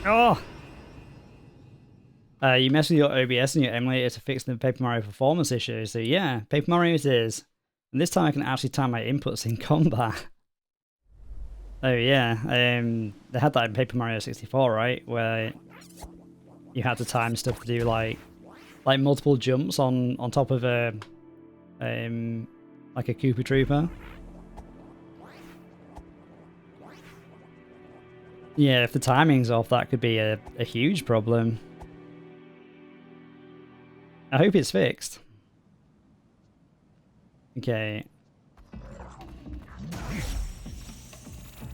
Oh! You mess with your OBS and your emulator to fix the Paper Mario performance issue. So yeah, Paper Mario it is. And this time I can actually time my inputs in combat. Oh yeah, they had that in Paper Mario 64, right? Where you had to time stuff to do like multiple jumps on top of a like a Koopa Trooper. Yeah, if the timing's off, that could be a huge problem. I hope it's fixed. Okay.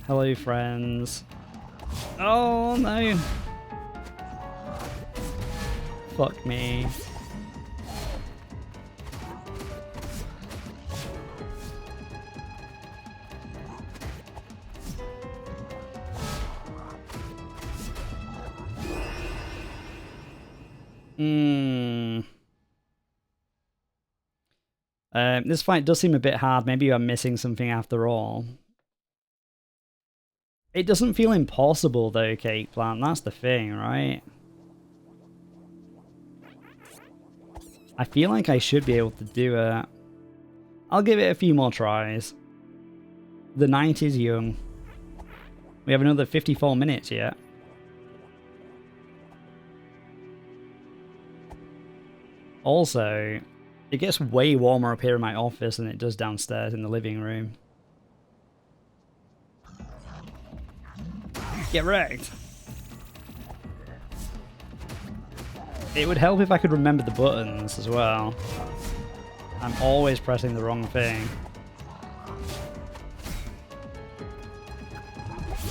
Hello, friends. Oh, no. Fuck me. This fight does seem a bit hard. Maybe I'm missing something after all. It doesn't feel impossible though, Cake Plant. That's the thing, right? I feel like I should be able to do it. I'll give it a few more tries. The night is young. We have another 54 minutes yet. Also, it gets way warmer up here in my office than it does downstairs in the living room. Get wrecked! It would help if I could remember the buttons as well. I'm always pressing the wrong thing.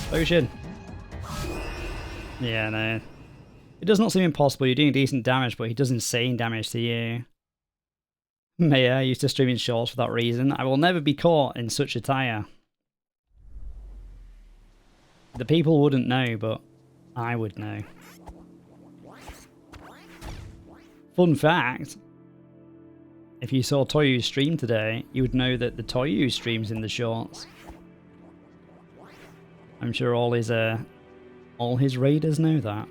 Potion! Yeah, no. It does not seem impossible. You're doing decent damage, but he does insane damage to you. Maya used to stream in shorts for that reason. I will never be caught in such attire. The people wouldn't know, but I would know. Fun fact, if you saw Toyu's stream today, you would know that the Toyu streams in the shorts. I'm sure all his raiders know that.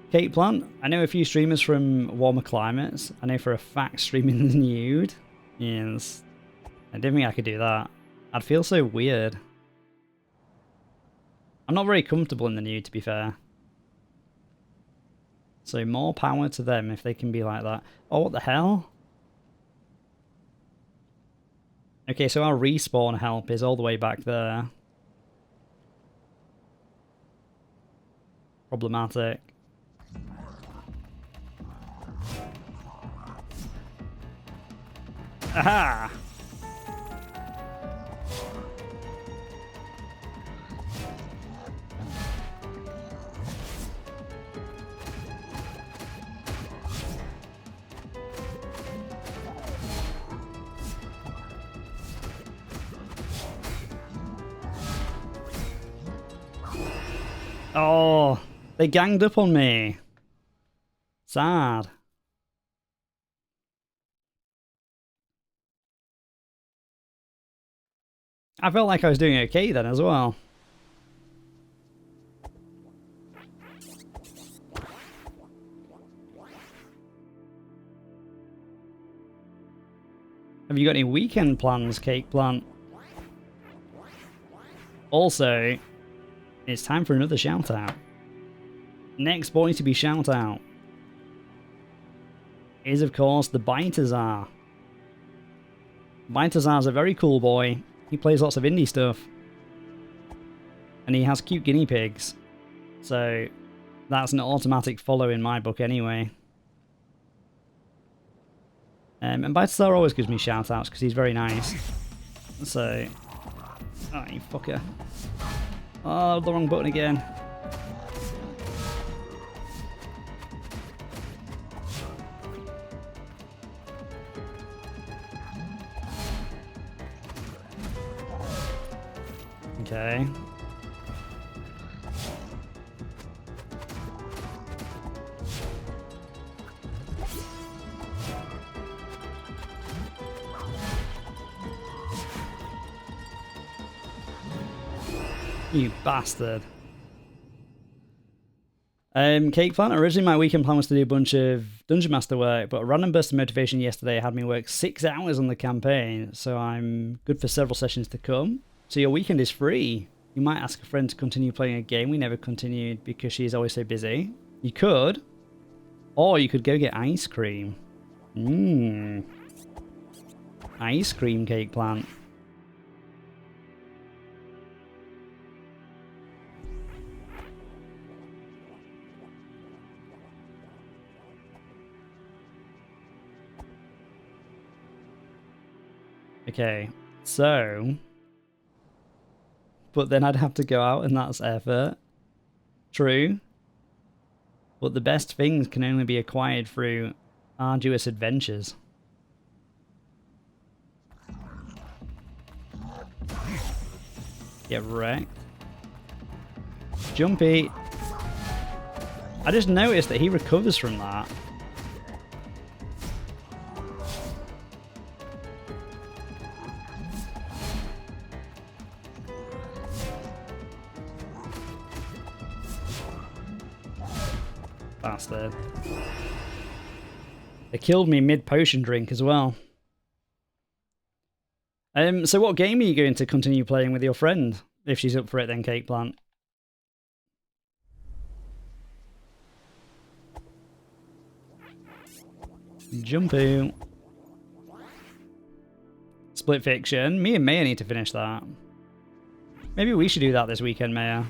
Cake Plant, I know a few streamers from warmer climates. I know for a fact streaming in the nude. Yes. I didn't think I could do that. I'd feel so weird. I'm not very comfortable in the nude, to be fair. So more power to them if they can be like that. Oh, what the hell? Okay, so our respawn help is all the way back there. Problematic. Aha! Oh, they ganged up on me. Sad. I felt like I was doing okay then as well. Have you got any weekend plans, Cake Plant? Also, it's time for another shout out. Next boy to be shout out is, of course, the Bitazar. Bitazar's a very cool boy. He plays lots of indie stuff. And he has cute guinea pigs. So that's an automatic follow in my book anyway. And Bitazar always gives me shout outs because he's very nice. So... Oh, you fucker. Oh, the wrong button again. Okay. You bastard. Cake Plant, originally my weekend plan was to do a bunch of Dungeon Master work, but a random burst of motivation yesterday had me work 6 hours on the campaign, so I'm good for several sessions to come. So your weekend is free. You might ask a friend to continue playing a game we never continued because she is always so busy. You could. Or you could go get ice cream. Ice cream, Cake Plant. Okay, so... But then I'd have to go out and that's effort. True. But the best things can only be acquired through arduous adventures. Get wrecked. Jumpy. I just noticed that he recovers from that. Bastard. They killed me mid-potion drink as well. So what game are you going to continue playing with your friend? If she's up for it then, Cake Plant. Jumpy. Split Fiction. Me and Maya need to finish that. Maybe we should do that this weekend, Maya.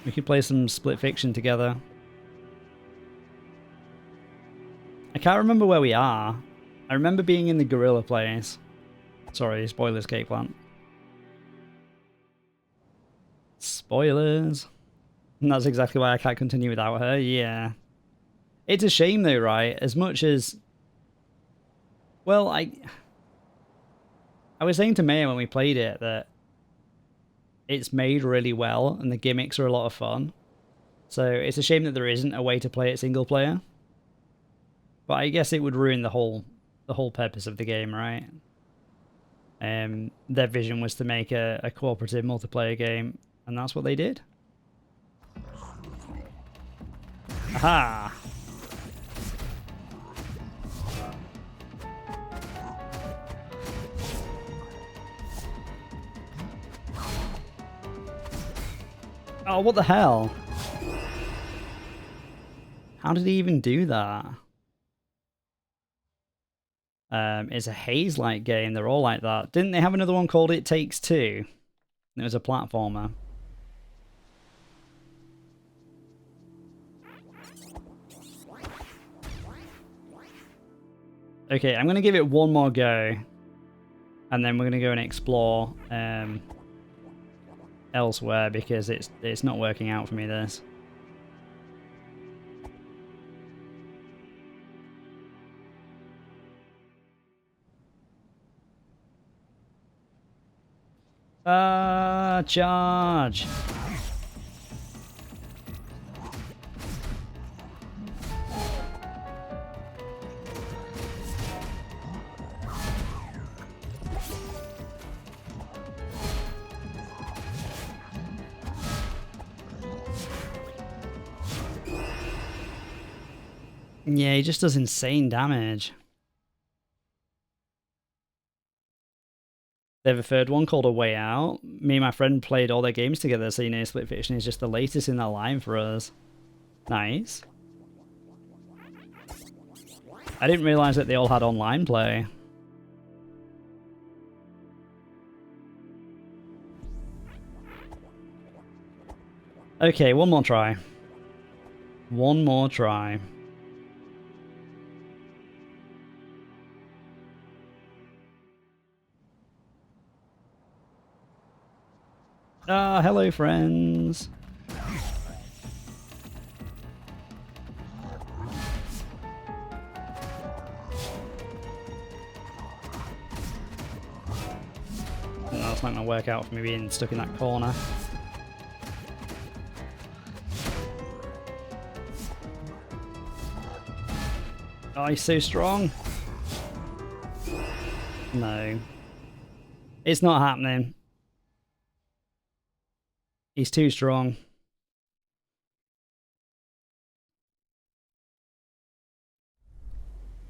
We could play some Split Fiction together. I can't remember where we are. I remember being in the gorilla place. Sorry, spoilers, Cake Plant. Spoilers. And that's exactly why I can't continue without her, yeah. It's a shame though, right? As much as... Well, I was saying to Maya when we played it that it's made really well and the gimmicks are a lot of fun. So it's a shame that there isn't a way to play it single player. But I guess it would ruin the whole purpose of the game, right? Their vision was to make a cooperative multiplayer game, and that's what they did. Aha! Oh, what the hell? How did he even do that? It's a Haze-like game. They're all like that. Didn't they have another one called It Takes Two? It was a platformer. Okay, I'm going to give it one more go. And then we're going to go and explore elsewhere because it's not working out for me, this. Charge! Yeah, he just does insane damage. They have a third one called A Way Out. Me and my friend played all their games together, so you know, Split Fiction is just the latest in that line for us. Nice. I didn't realise that they all had online play. Okay, one more try. One more try. Ah, hello friends. No, it's not gonna work out for me being stuck in that corner. Oh, he's so strong. No. It's not happening. He's too strong.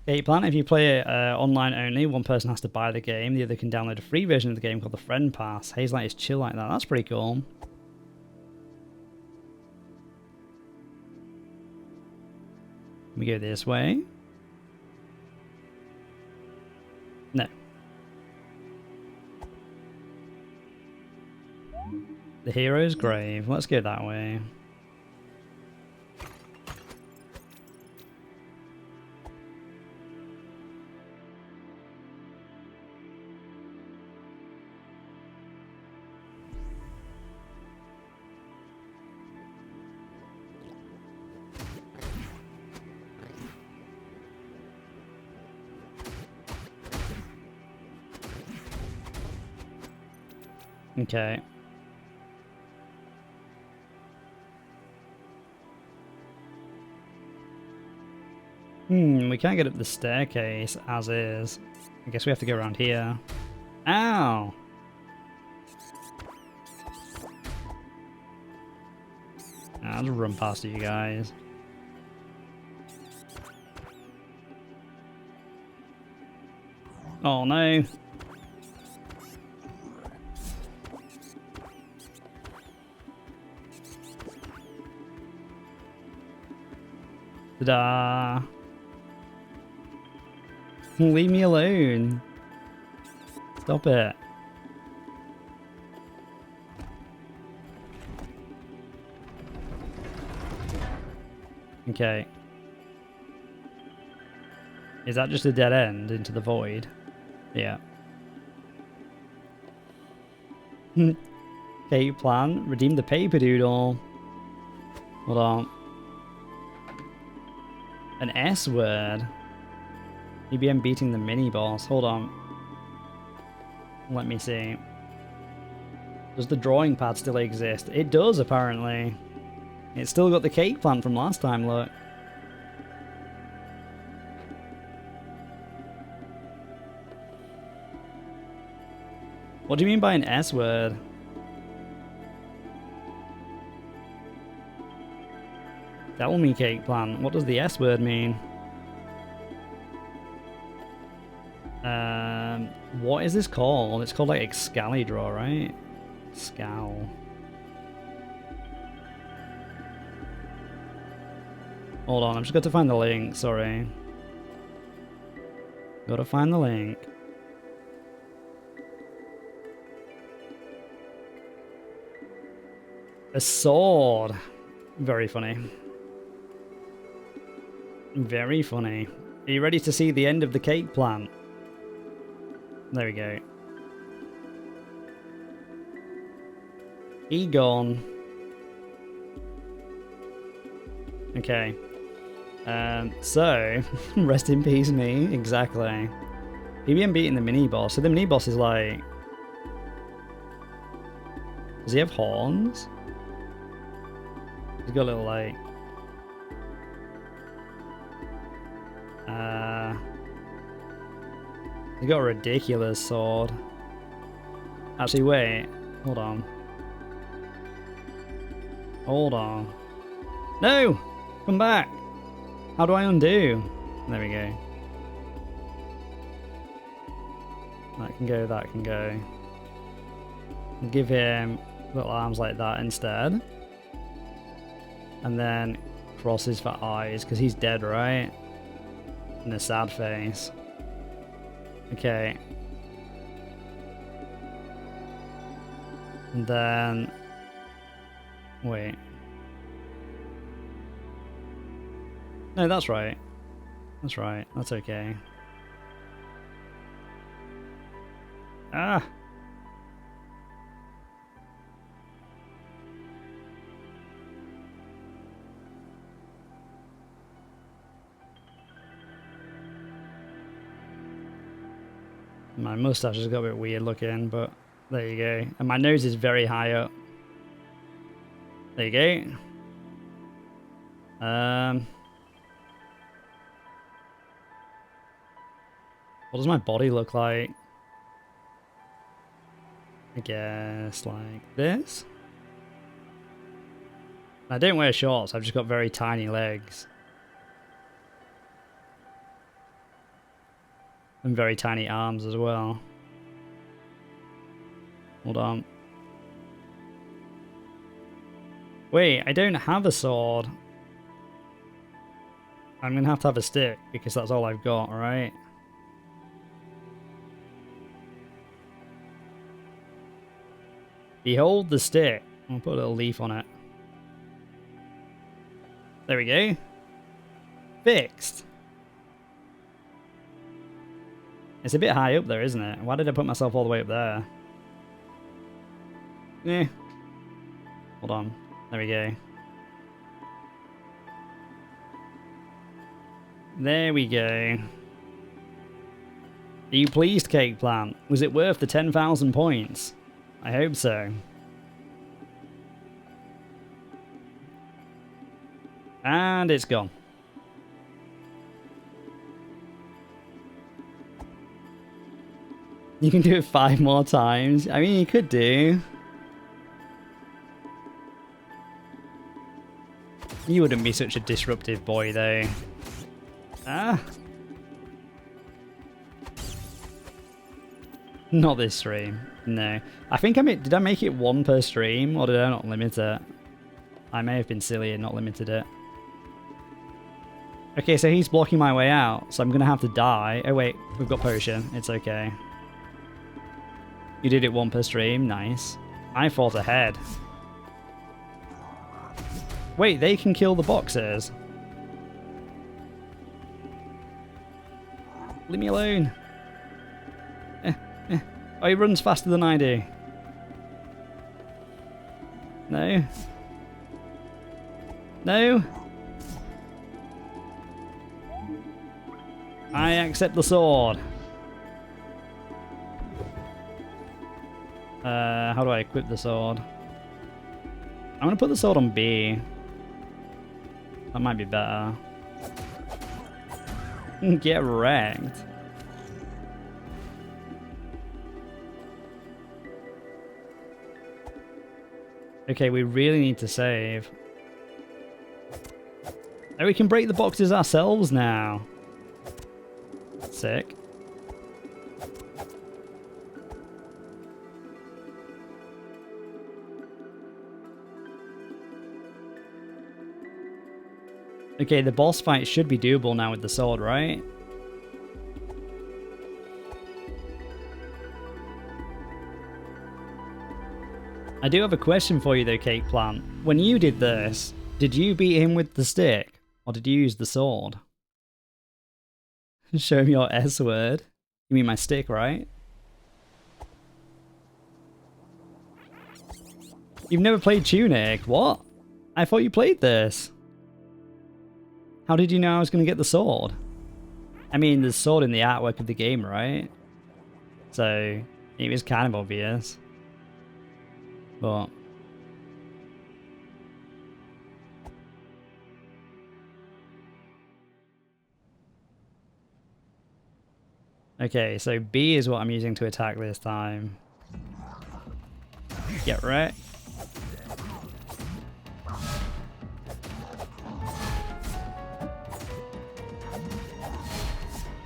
Gate plan, if you play it online only, one person has to buy the game, the other can download a free version of the game called the Friend Pass. Hazelight is chill like that. That's pretty cool. We go this way. No. The hero's grave. Let's go that way. Okay. We can't get up the staircase as is. I guess we have to go around here. Ow! I'll just run past you guys. Oh no! Ta-da! Leave me alone. Stop it. Okay. Is that just a dead end into the void? Yeah. Okay, plan. Redeem the paper doodle. Hold on. An S word. EBM beating the mini boss. Hold on. Let me see. Does the drawing pad still exist? It does, apparently. It's still got the cake plant from last time, look. What do you mean by an S word? That will mean cake plant. What does the S word mean? What is this called? It's called like Excalibur, right? Scowl. Hold on, I'm just got to find the link, sorry. Gotta find the link. A sword. Very funny. Very funny. Are you ready to see the end of the cake plant? There we go. Egon. Okay. So, rest in peace me, exactly. PBM beating the mini-boss. So the mini-boss is like... Does he have horns? He's got a little like... He's got a ridiculous sword. Actually, wait. Hold on. Hold on. No! Come back! How do I undo? There we go. That can go, that can go. I'll give him little arms like that instead. And then crosses for eyes, because he's dead, right? And a sad face. Okay. And then... Wait. No, that's right. That's right. That's okay. Ah! My mustache has got a bit weird looking, but there you go. And my nose is very high up. There you go. What does my body look like? I guess like this. I don't wear shorts, I've just got very tiny legs. And very tiny arms as well. Hold on. Wait, I don't have a sword. I'm gonna have to have a stick because that's all I've got, right? Behold the stick. I'll put a little leaf on it. There we go. Fixed. It's a bit high up there, isn't it? Why did I put myself all the way up there? Eh. Hold on. There we go. There we go. Are you pleased, Cake Plant? Was it worth the 10,000 points? I hope so. And it's gone. You can do it 5 more times. I mean, you could do. You wouldn't be such a disruptive boy, though. Ah. Not this stream. No. I think did I make it 1 per stream, or did I not limit it? I may have been silly and not limited it. Okay, so he's blocking my way out, so I'm gonna have to die. Oh wait, we've got potion. It's okay. You did it 1 per stream. Nice. I fought ahead. Wait, they can kill the boxers. Leave me alone. Oh, he runs faster than I do. No. No. I accept the sword. How do I equip the sword? I'm gonna put the sword on B. That might be better. Get wrecked. Okay, we really need to save. Oh, we can break the boxes ourselves now. Sick. Okay, the boss fight should be doable now with the sword, right? I do have a question for you though, Cake Plant. When you did this, did you beat him with the stick? Or did you use the sword? Show him your S word. You mean my stick, right? You've never played Tunic? What? I thought you played this. How did you know I was going to get the sword? I mean, there's sword in the artwork of the game, right? So, it was kind of obvious. But... okay, so B is what I'm using to attack this time. Get wrecked.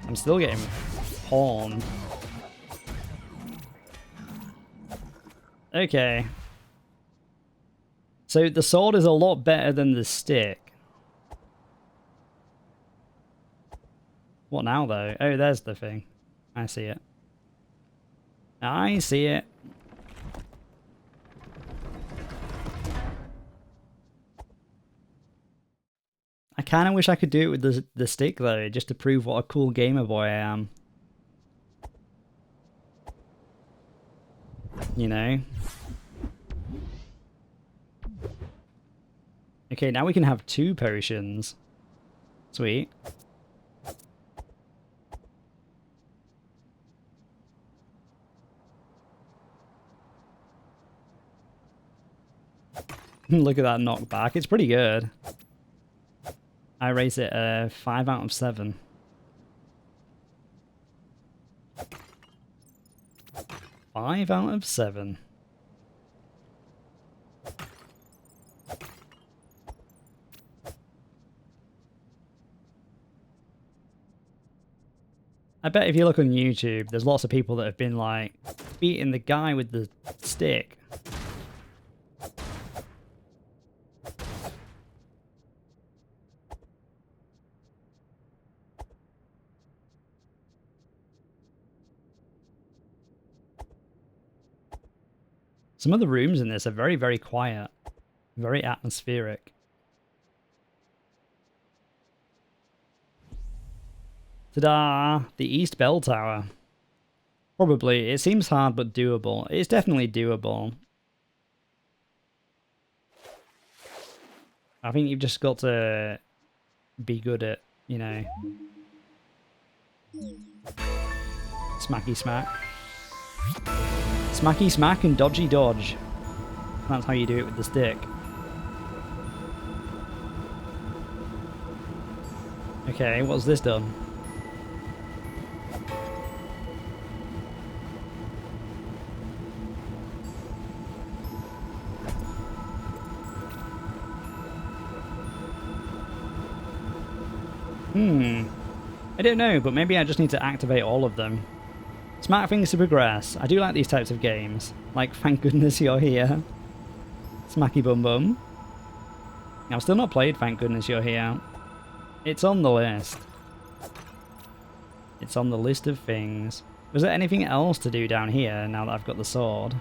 I'm still getting pawned. Okay. So the sword is a lot better than the stick. What now, though? Oh, there's the thing. I see it. I see it. I kind of wish I could do it with the stick, though, just to prove what a cool gamer boy I am. You know? Okay, now we can have 2 potions. Sweet. Look at that knockback. It's pretty good. I rate it a 5 out of 7. Five out of 7. I bet if you look on YouTube, there's lots of people that have been like beating the guy with the stick. Some of the rooms in this are very, very quiet. Very atmospheric. Ta-da! The East Bell Tower. Probably. It seems hard, but doable. It's definitely doable. I think you've just got to be good at, you know... Smacky smack. Smacky smack and dodgy dodge. That's how you do it with the stick. Okay, what's this done? I don't know, but maybe I just need to activate all of them. Smart things to progress. I do like these types of games. Like, thank goodness you're here. Smacky bum bum. I've still not played Thank Goodness You're Here. It's on the list. It's on the list of things. Was there anything else to do down here now that I've got the sword?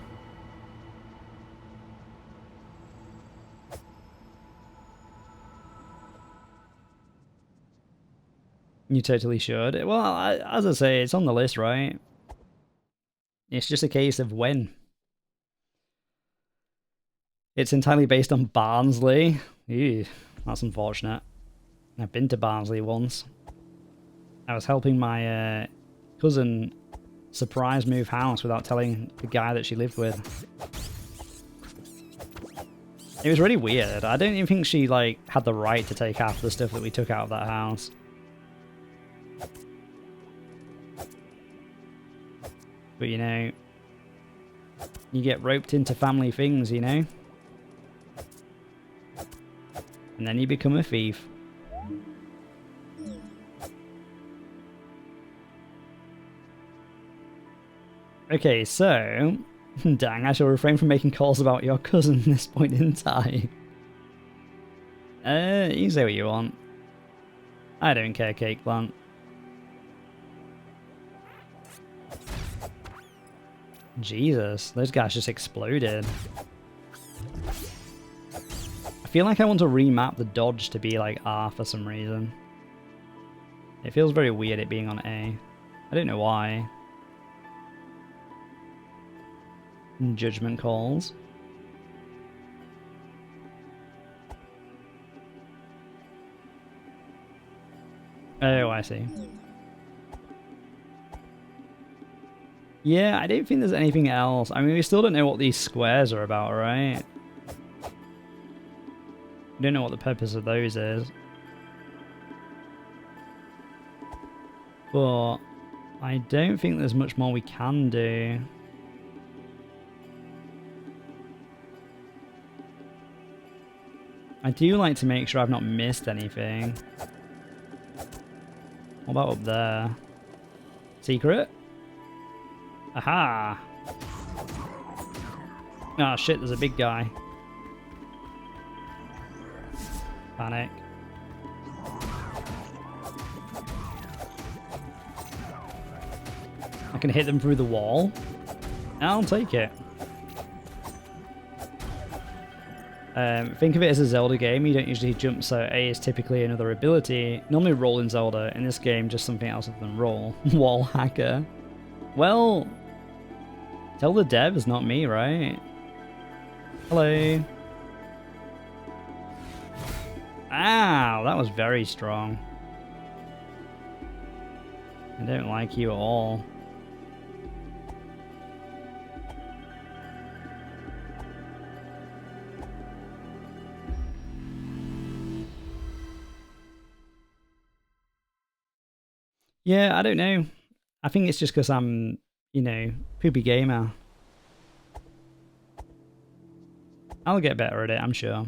You totally should. Well, as I say, it's on the list, right? It's just a case of when. It's entirely based on Barnsley. Ew, that's unfortunate. I've been to Barnsley once. I was helping my cousin surprise move house without telling the guy that she lived with. It was really weird. I don't even think she like had the right to take half the stuff that we took out of that house. But you know, you get roped into family things, you know? And then you become a thief. Okay, so... Dang, I shall refrain from making calls about your cousin at this point in time. You say what you want. I don't care, Cake Plant. Jesus, those guys just exploded. I feel like I want to remap the dodge to be like R for some reason. It feels very weird it being on A. I don't know why. Judgment calls. Oh, I see. Yeah, I don't think there's anything else. I mean, we still don't know what these squares are about, right? We don't know what the purpose of those is. But I don't think there's much more we can do. I do like to make sure I've not missed anything. What about up there? Secret? Aha! Ah, shit, there's a big guy. Panic. I can hit them through the wall. I'll take it. Think of it as a Zelda game. You don't usually jump, so A is typically another ability. Normally roll in Zelda. In this game, just something else other than roll. Wall hacker. Well, tell the devs, not me, right? Hello. Ow, that was very strong. I don't like you at all. Yeah, I don't know. I think it's just because I'm, you know, poopy gamer. I'll get better at it, I'm sure.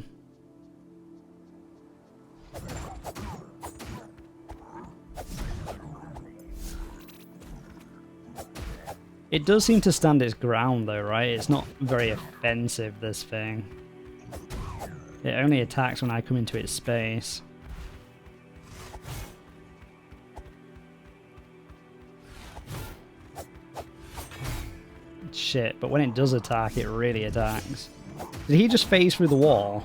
It does seem to stand its ground though, right? It's not very offensive, this thing. It only attacks when I come into its space. Shit, but when it does attack, it really attacks. Did he just phase through the wall?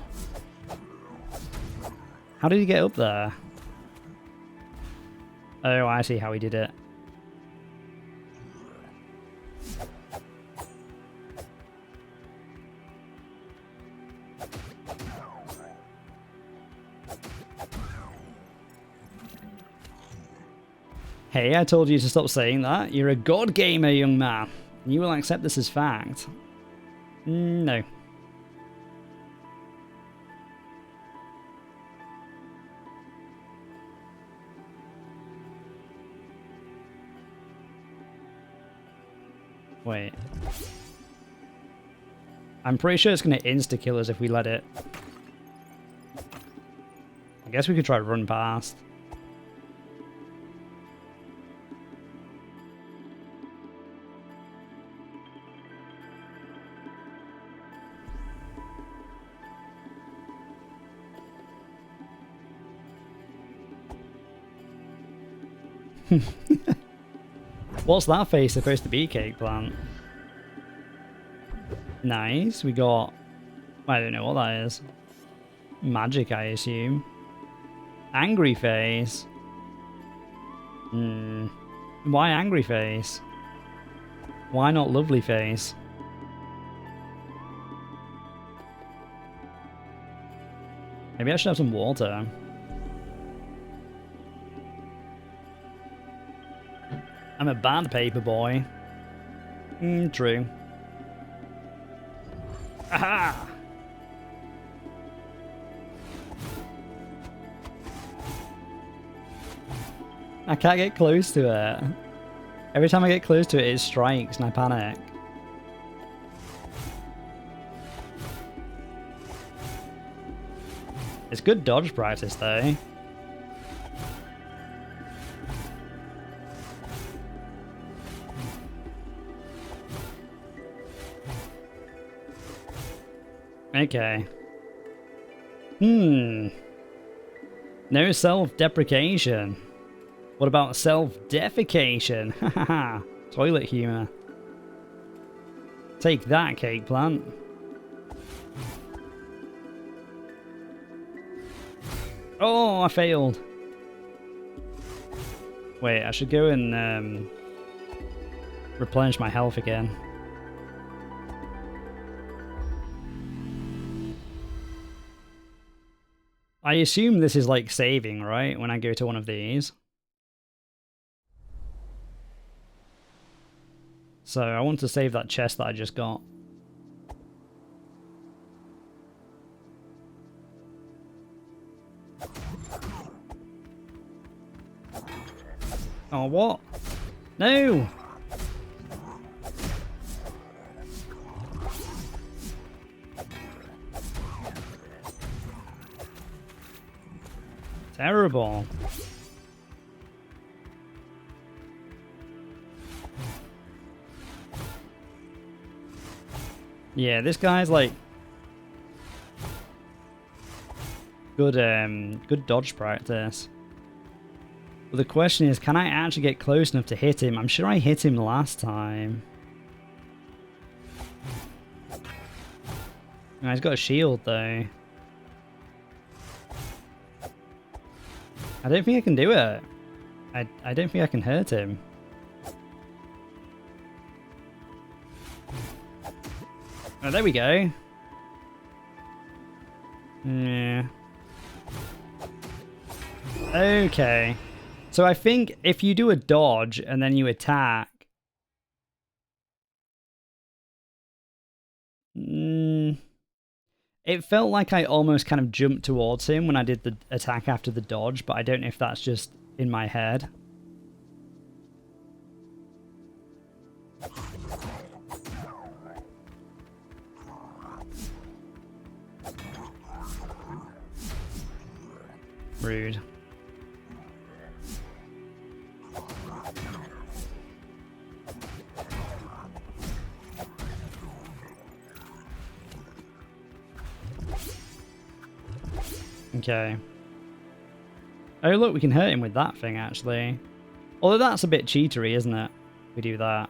How did he get up there? Oh, I see how he did it. Hey, I told you to stop saying that. You're a god gamer, young man. You will accept this as fact. No. Wait. I'm pretty sure it's going to insta-kill us if we let it. I guess we could try run past. What's that face supposed to be, Cake Plant? Nice. We got... I don't know what that is. Magic, I assume. Angry face. Why angry face? Why not lovely face? Maybe I should have some water. I'm a bad paper boy. True. Aha! I can't get close to it. Every time I get close to it, it strikes and I panic. It's good dodge practice though. Okay. No self-deprecation. What about self-defecation? Haha. Toilet humor. Take that, Cake Plant. Oh, I failed. Wait, I should go and replenish my health again. I assume this is like saving, right? When I go to one of these. So I want to save that chest that I just got. Oh, what? No! Terrible. Yeah, this guy's like good good dodge practice. But the question is, can I actually get close enough to hit him? I'm sure I hit him last time. Oh, he's got a shield though. I don't think I can do it. I don't think I can hurt him. Oh, there we go. Yeah. Okay. So I think if you do a dodge and then you attack... It felt like I almost kind of jumped towards him when I did the attack after the dodge, but I don't know if that's just in my head. Rude. Okay. Oh look, we can hurt him with that thing actually. Although that's a bit cheatery, isn't it? We do that.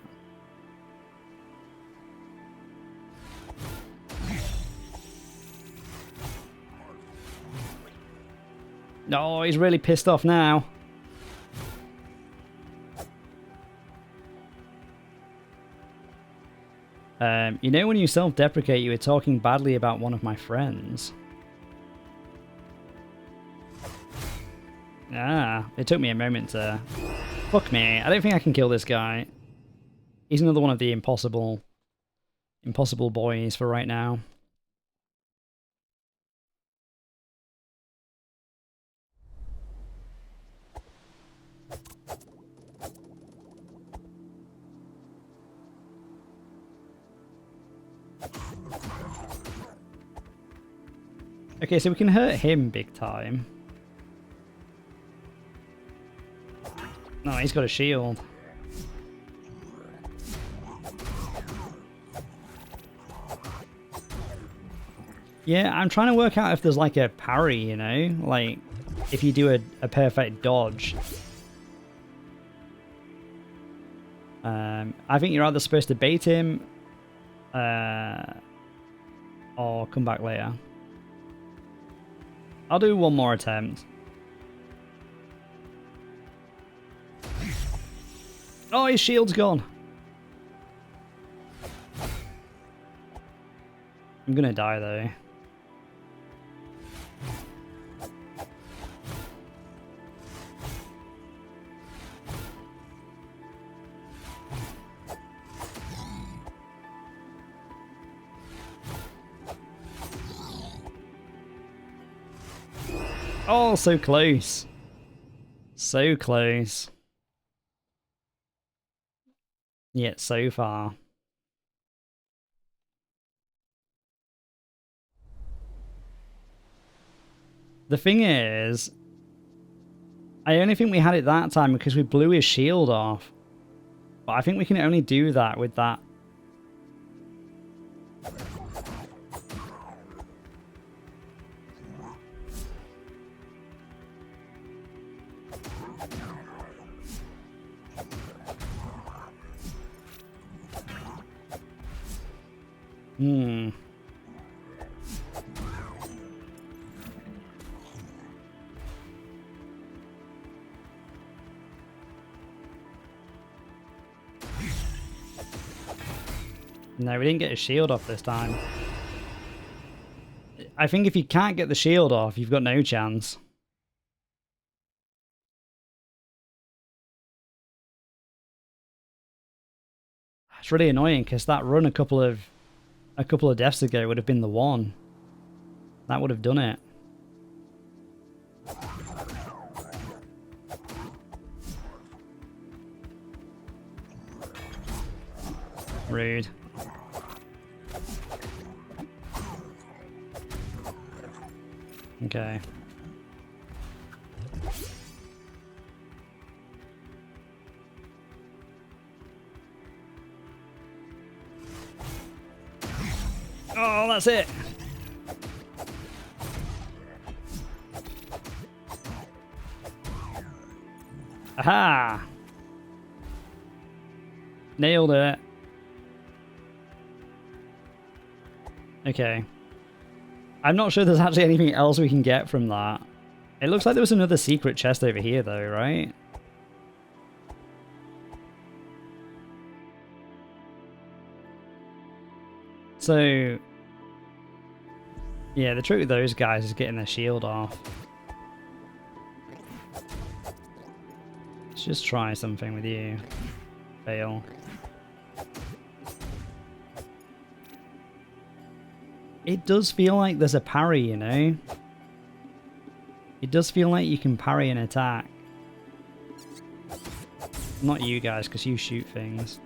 No, he's really pissed off now. You know when you self-deprecate, you were talking badly about one of my friends. Ah, it took me a moment to... Fuck me, I don't think I can kill this guy. He's another one of the impossible boys for right now. Okay, so we can hurt him big time. No, he's got a shield. Yeah, I'm trying to work out if there's like a parry, you know? Like, if you do a perfect dodge. I think you're either supposed to bait him or come back later. I'll do one more attempt. Oh, his shield's gone. I'm gonna die though. Oh, so close. So close. Yet so far. The thing is, I only think we had it that time because we blew his shield off. But I think we can only do that with that. Hmm. No, we didn't get a shield off this time. I think if you can't get the shield off, you've got no chance. It's really annoying because that run a couple of deaths ago would have been the one. That would have done it. Rude. Okay. That's it. Aha! Nailed it. Okay. I'm not sure there's actually anything else we can get from that. It looks like there was another secret chest over here though, right? So... yeah, the trick with those guys is getting their shield off. Let's just try something with you. Fail. It does feel like there's a parry, you know? It does feel like you can parry an attack. Not you guys, because you shoot things.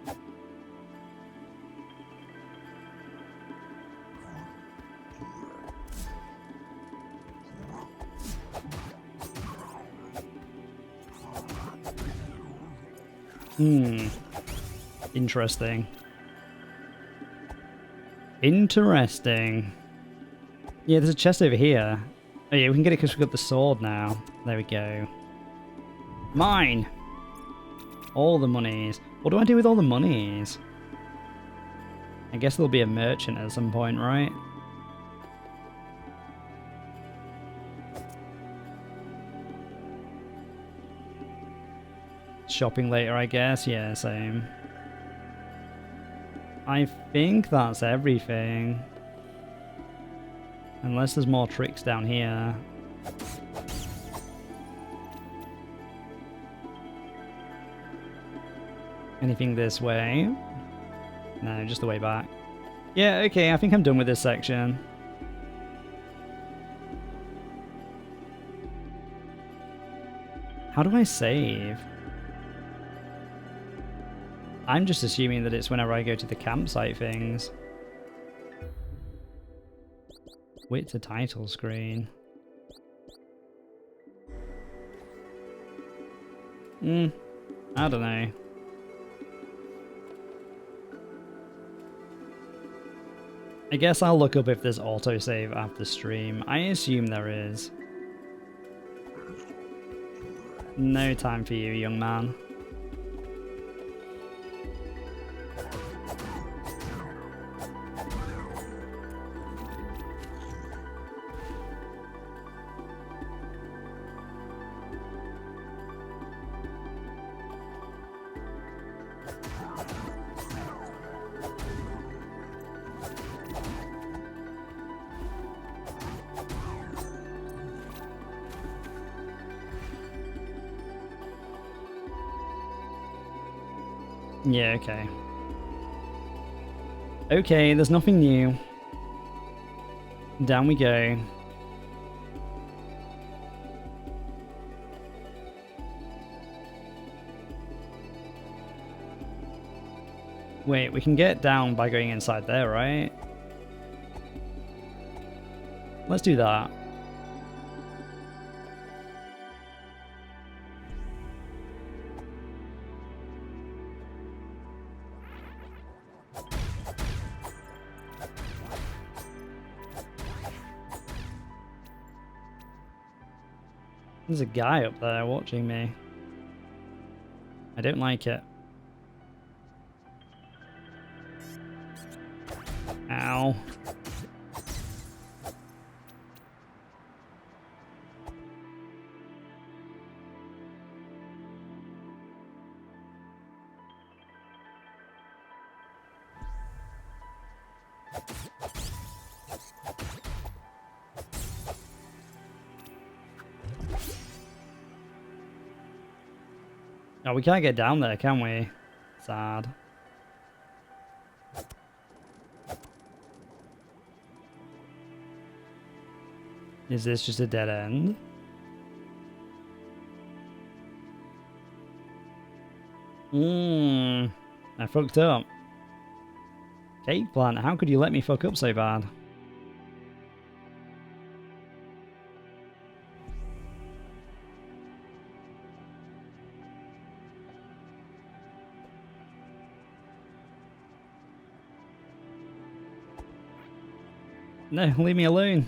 Interesting. Interesting. Yeah, there's a chest over here. Oh yeah, we can get it because we've got the sword now. There we go. Mine! All the monies. What do I do with all the monies? I guess there'll be a merchant at some point, right? Shopping later, I guess. Yeah, same. I think that's everything. Unless there's more tricks down here. Anything this way? No, just the way back. Yeah, okay, I think I'm done with this section. How do I save? I'm just assuming that it's whenever I go to the campsite things. Wait to title screen. I don't know. I guess I'll look up if there's autosave after stream. I assume there is. No time for you, young man. Yeah, okay. Okay, there's nothing new. Down we go. Wait, we can get down by going inside there, right? Let's do that. There's a guy up there watching me. I don't like it. Ow. Oh, we can't get down there, can we? Sad. Is this just a dead end? I fucked up. Cake plant, how could you let me fuck up so bad? No, leave me alone.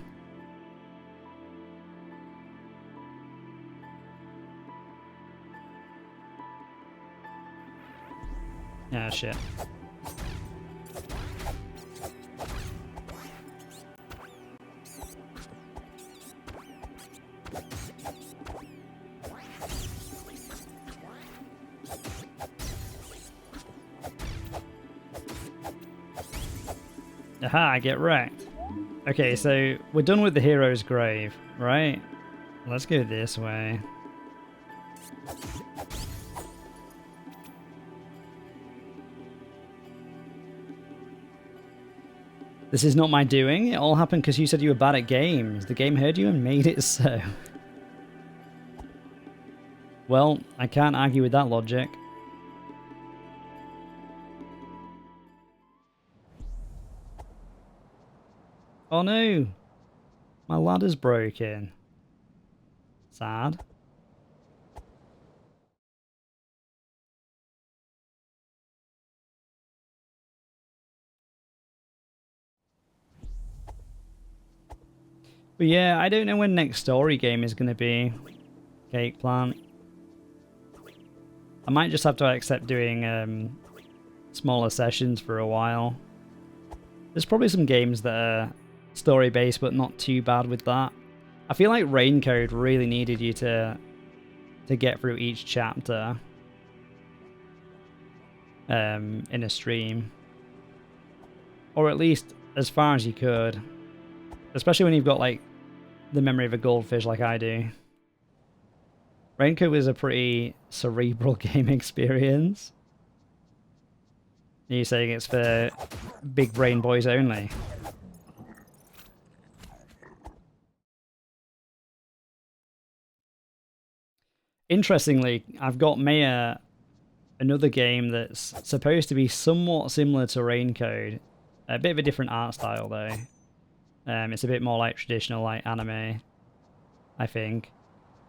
Ah, shit. Aha, I get wrecked. Okay, so we're done with the hero's grave, right? Let's go this way. This is not my doing. It all happened because you said you were bad at games. The game heard you and made it so. Well, I can't argue with that logic. Oh no! My ladder's broken. Sad. But yeah, I don't know when next story game is going to be. Cake plant. I might just have to accept doing smaller sessions for a while. There's probably some games that are story based but not too bad with that. I feel like Raincode really needed you to get through each chapter in a stream. Or at least as far as you could. Especially when you've got like the memory of a goldfish like I do. Raincode was a pretty cerebral game experience. Are you saying it's for big brain boys only? Interestingly, I've got Maya, another game that's supposed to be somewhat similar to Raincode. A bit of a different art style though. It's a bit more like traditional like anime, I think.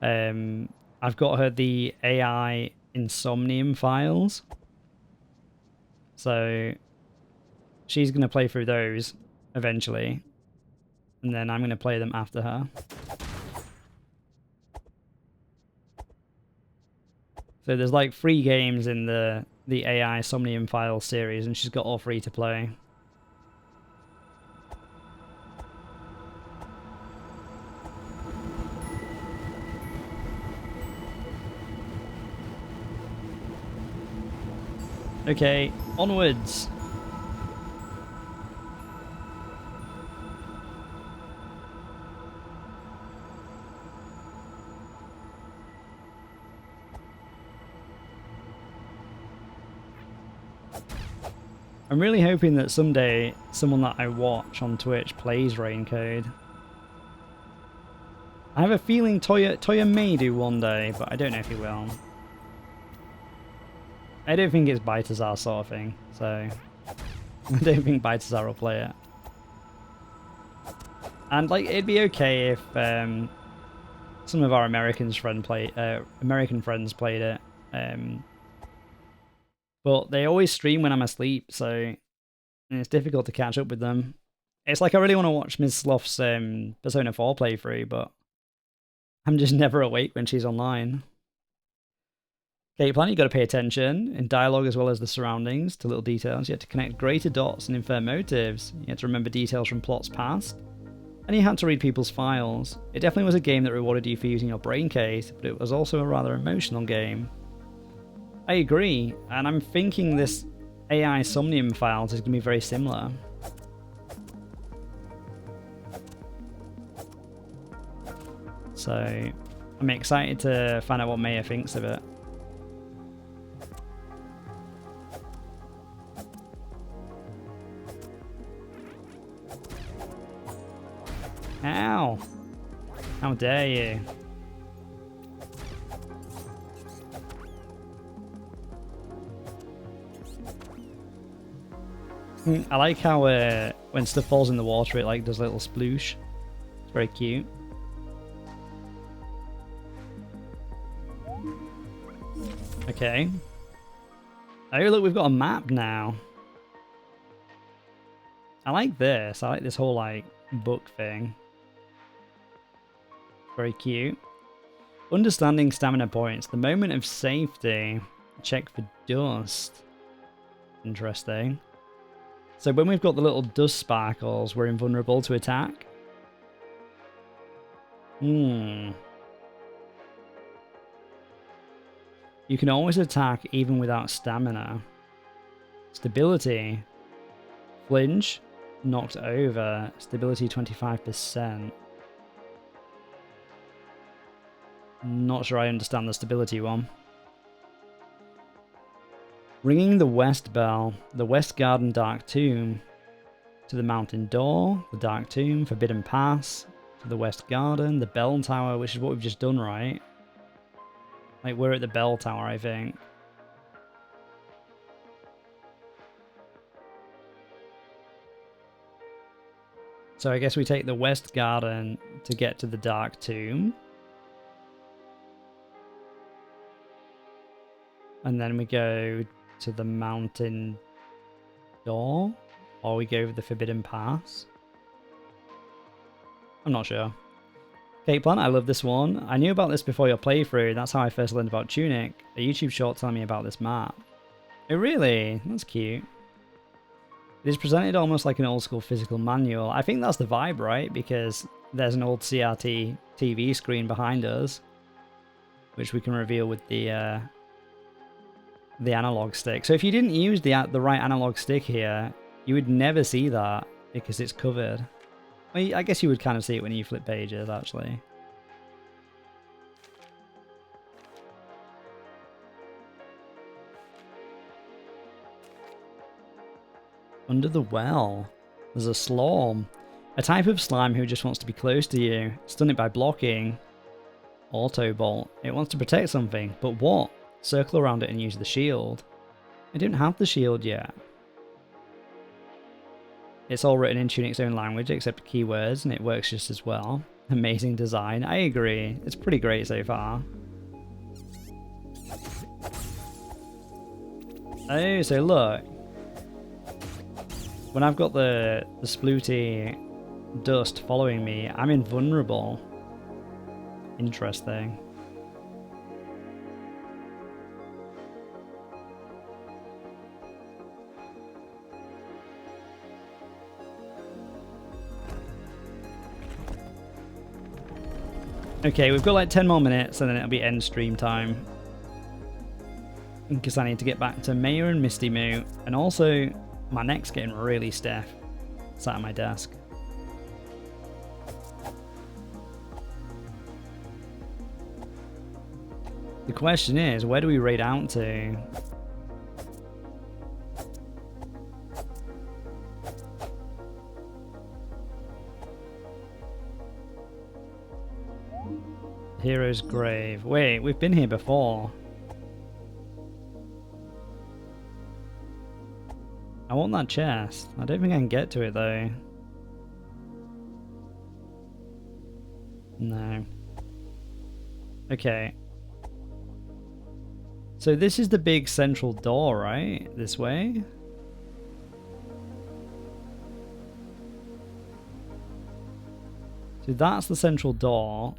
I've got her the AI Insomnium files. So she's going to play through those eventually. And then I'm going to play them after her. So there's like 3 games in the AI Somnium Files series, and she's got all 3 to play. Okay, onwards. I'm really hoping that someday someone that I watch on Twitch plays Raincode. I have a feeling Toya may do one day, but I don't know if he will. I don't think it's Balthazar sort of thing, so I don't think Balthazar will play it. And like, it'd be okay if some of our American friends played it. But they always stream when I'm asleep, so it's difficult to catch up with them. It's like I really want to watch Ms. Sloth's Persona 4 playthrough, but I'm just never awake when she's online. Okay, plan, you got to pay attention in dialogue as well as the surroundings to little details. You have to connect greater dots and infer motives. You have to remember details from plots past. And you had to read people's files. It definitely was a game that rewarded you for using your brain case, but it was also a rather emotional game. I agree, and I'm thinking this AI Somnium Files is going to be very similar. So I'm excited to find out what Maya thinks of it. Ow! How dare you? I like how when stuff falls in the water, it like does a little sploosh. It's very cute. Okay. Oh look, we've got a map now. I like this. I like this whole like book thing. Very cute. Understanding stamina points. The moment of safety. Check for dust. Interesting. So when we've got the little dust sparkles, we're invulnerable to attack. You can always attack even without stamina. Stability. Flinch. Knocked over. Stability 25%. Not sure I understand the stability one. Ringing the West Bell. The West Garden Dark Tomb. To the Mountain Door. The Dark Tomb. Forbidden Pass. To the West Garden. The Bell Tower, which is what we've just done, right? Like, we're at the Bell Tower, I think. So I guess we take the West Garden to get to the Dark Tomb. And then we go to the Mountain Door. Or we go over the Forbidden Pass. I'm not sure. Cake Plant, I love this one. I knew about this before your playthrough. That's how I first learned about Tunic. A YouTube short telling me about this map. Oh really? That's cute. It is presented almost like an old school physical manual. I think that's the vibe, right? Because there's an old CRT TV screen behind us, which we can reveal with the analog stick. So if you didn't use the right analog stick here, you would never see that because it's covered. Well, I guess you would kind of see it when you flip pages, actually. Under the well, there's a slime. A type of slime who just wants to be close to you. Stun it by blocking. Auto bolt. It wants to protect something, but what? Circle around it and use the shield. I don't have the shield yet. It's all written in Tunic's own language except keywords, and it works just as well. Amazing design. I agree. It's pretty great so far. Oh, so look. When I've got the splooty dust following me, I'm invulnerable. Interesting. Okay, we've got like 10 more minutes and then it'll be end stream time. Because I need to get back to Maya and Misty Moo. And also, my neck's getting really stiff. Sat at my desk. The question is, where do we raid out to? Hero's Grave. Wait, we've been here before. I want that chest. I don't think I can get to it though. No. Okay. So this is the big central door, right? This way? So that's the central door.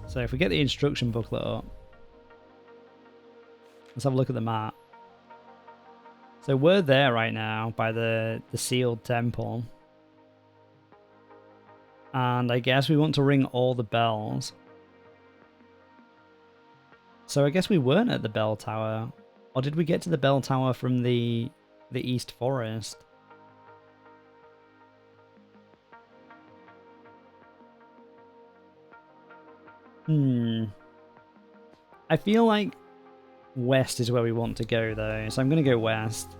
So if we get the instruction booklet up, let's have a look at the map. So we're there right now by the sealed temple. And I guess we want to ring all the bells. So I guess we weren't at the bell tower. Or did we get to the bell tower from the East Forest? I feel like west is where we want to go though, so I'm going to go west.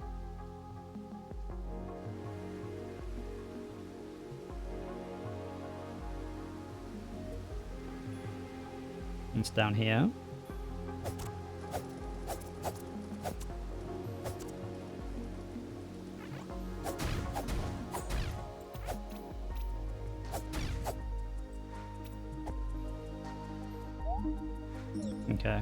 It's down here. Okay.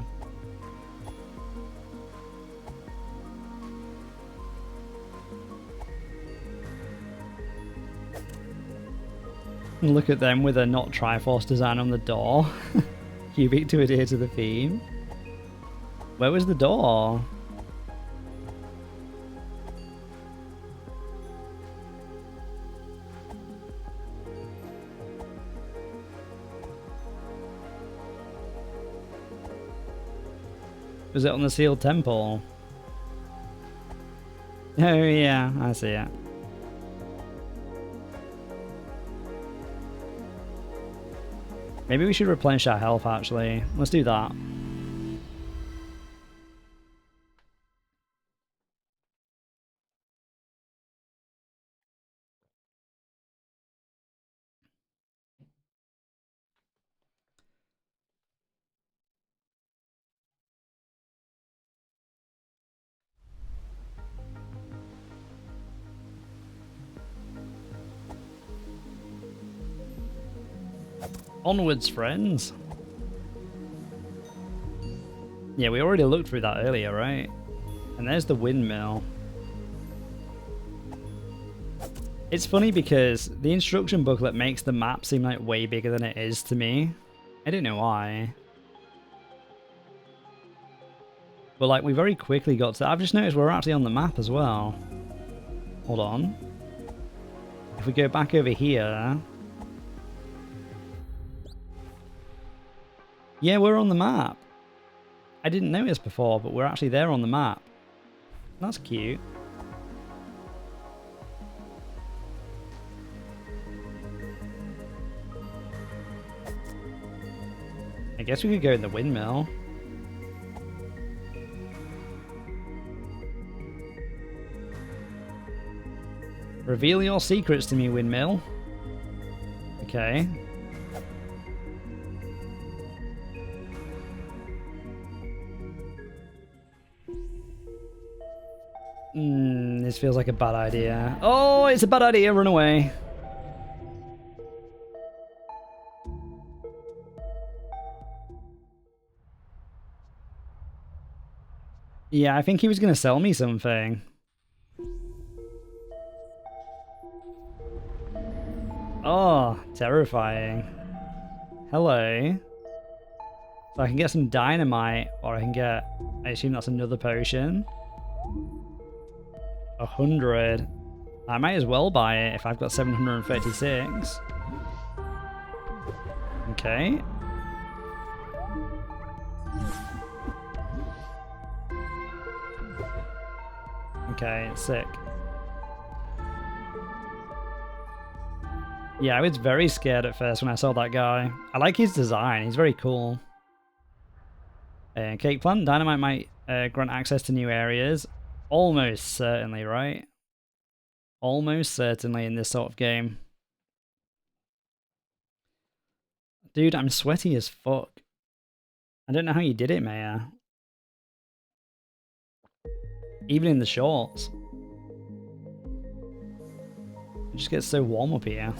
Look at them with a not Triforce design on the door. Cubic to adhere to the theme. Where was the door? Was it on the sealed temple? Oh yeah, I see it. Maybe we should replenish our health actually. Let's do that. Onwards, friends. Yeah, we already looked through that earlier, right? And there's the windmill. It's funny because the instruction booklet makes the map seem like way bigger than it is to me. I don't know why. But like, we very quickly got to... I've just noticed we're actually on the map as well. Hold on. If we go back over here... Yeah, we're on the map. I didn't notice before, but we're actually there on the map. That's cute. I guess we could go in the windmill. Reveal your secrets to me, windmill. Okay. This feels like a bad idea. Oh, it's a bad idea. Run away. Yeah, I think he was going to sell me something. Oh, terrifying. Hello. So I can get some dynamite, or I can get... I assume that's another potion. 100. I might as well buy it if I've got 736. Okay. Okay, sick. Yeah, I was very scared at first when I saw that guy. I like his design, he's very cool. Cake plant, dynamite might grant access to new areas. Almost certainly, right? Almost certainly in this sort of game. Dude, I'm sweaty as fuck. I don't know how you did it, Maya. Even in the shorts. It just gets so warm up here.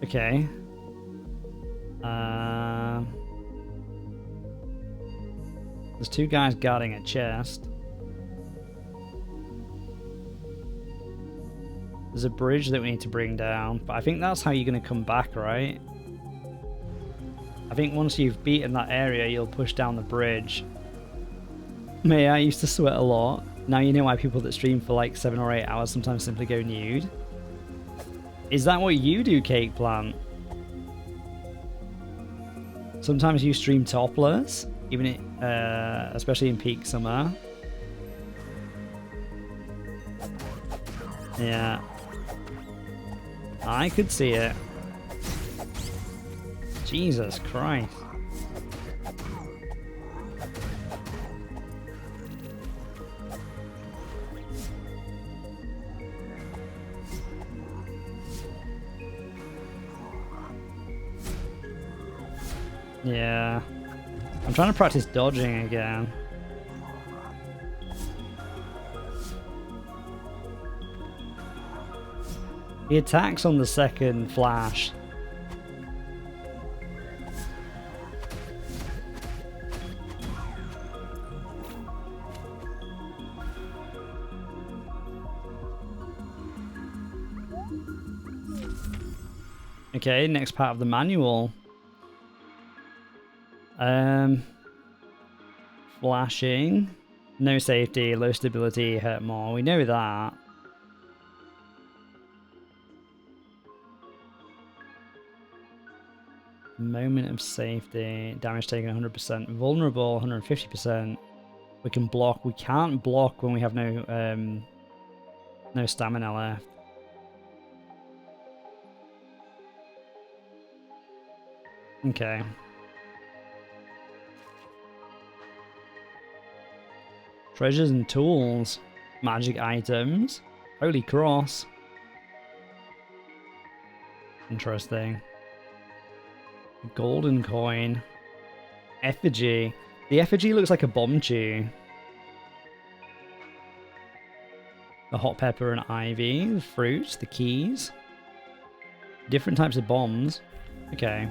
Okay. There's two guys guarding a chest. There's a bridge that we need to bring down, but I think that's how you're going to come back, right? I think once you've beaten that area, you'll push down the bridge. May I used to sweat a lot. Now you know why people that stream for like 7 or 8 hours sometimes simply go nude. Is that what you do, Cake Plant? Sometimes you stream topless, even especially in peak summer. Yeah. I could see it. Jesus Christ. Yeah. I'm trying to practice dodging again. He attacks on the second flash. Okay, next part of the manual. Flashing. No safety, low stability, hurt more. We know that. Moment of safety. Damage taken 100%. Vulnerable 150%. We can block. We can't block when we have no stamina left. Okay. Treasures and tools. Magic items. Holy cross. Interesting. Golden coin. Effigy. The effigy looks like a bomb chew. The hot pepper and ivy. The fruits. The keys. Different types of bombs. Okay.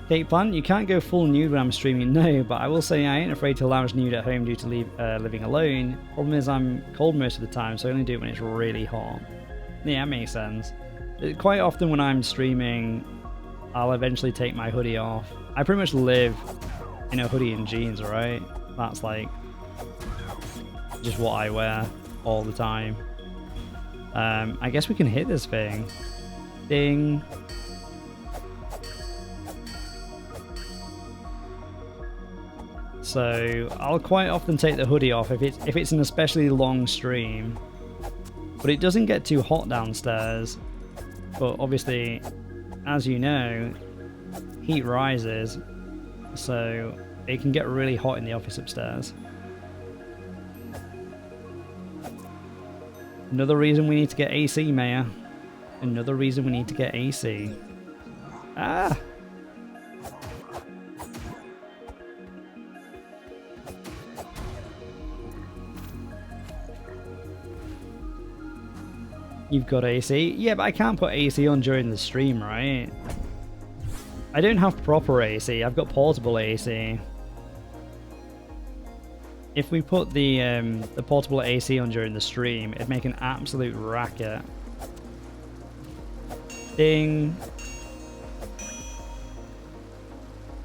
Cake plant, you can't go full nude when I'm streaming, no, but I will say I ain't afraid to lounge nude at home due to living alone. Problem is I'm cold most of the time, so I only do it when it's really hot. Yeah, that makes sense. Quite often when I'm streaming, I'll eventually take my hoodie off. I pretty much live in a hoodie and jeans, right? That's like just what I wear all the time. I guess we can hit this thing. Ding. So I'll quite often take the hoodie off if it's an especially long stream, but it doesn't get too hot downstairs. But obviously, as you know, heat rises, so it can get really hot in the office upstairs. Another reason we need to get AC, Maya. Another reason we need to get AC. Ah! You've got AC? Yeah, but I can't put AC on during the stream, right? I don't have proper AC, I've got portable AC. If we put the portable AC on during the stream, it'd make an absolute racket. Ding!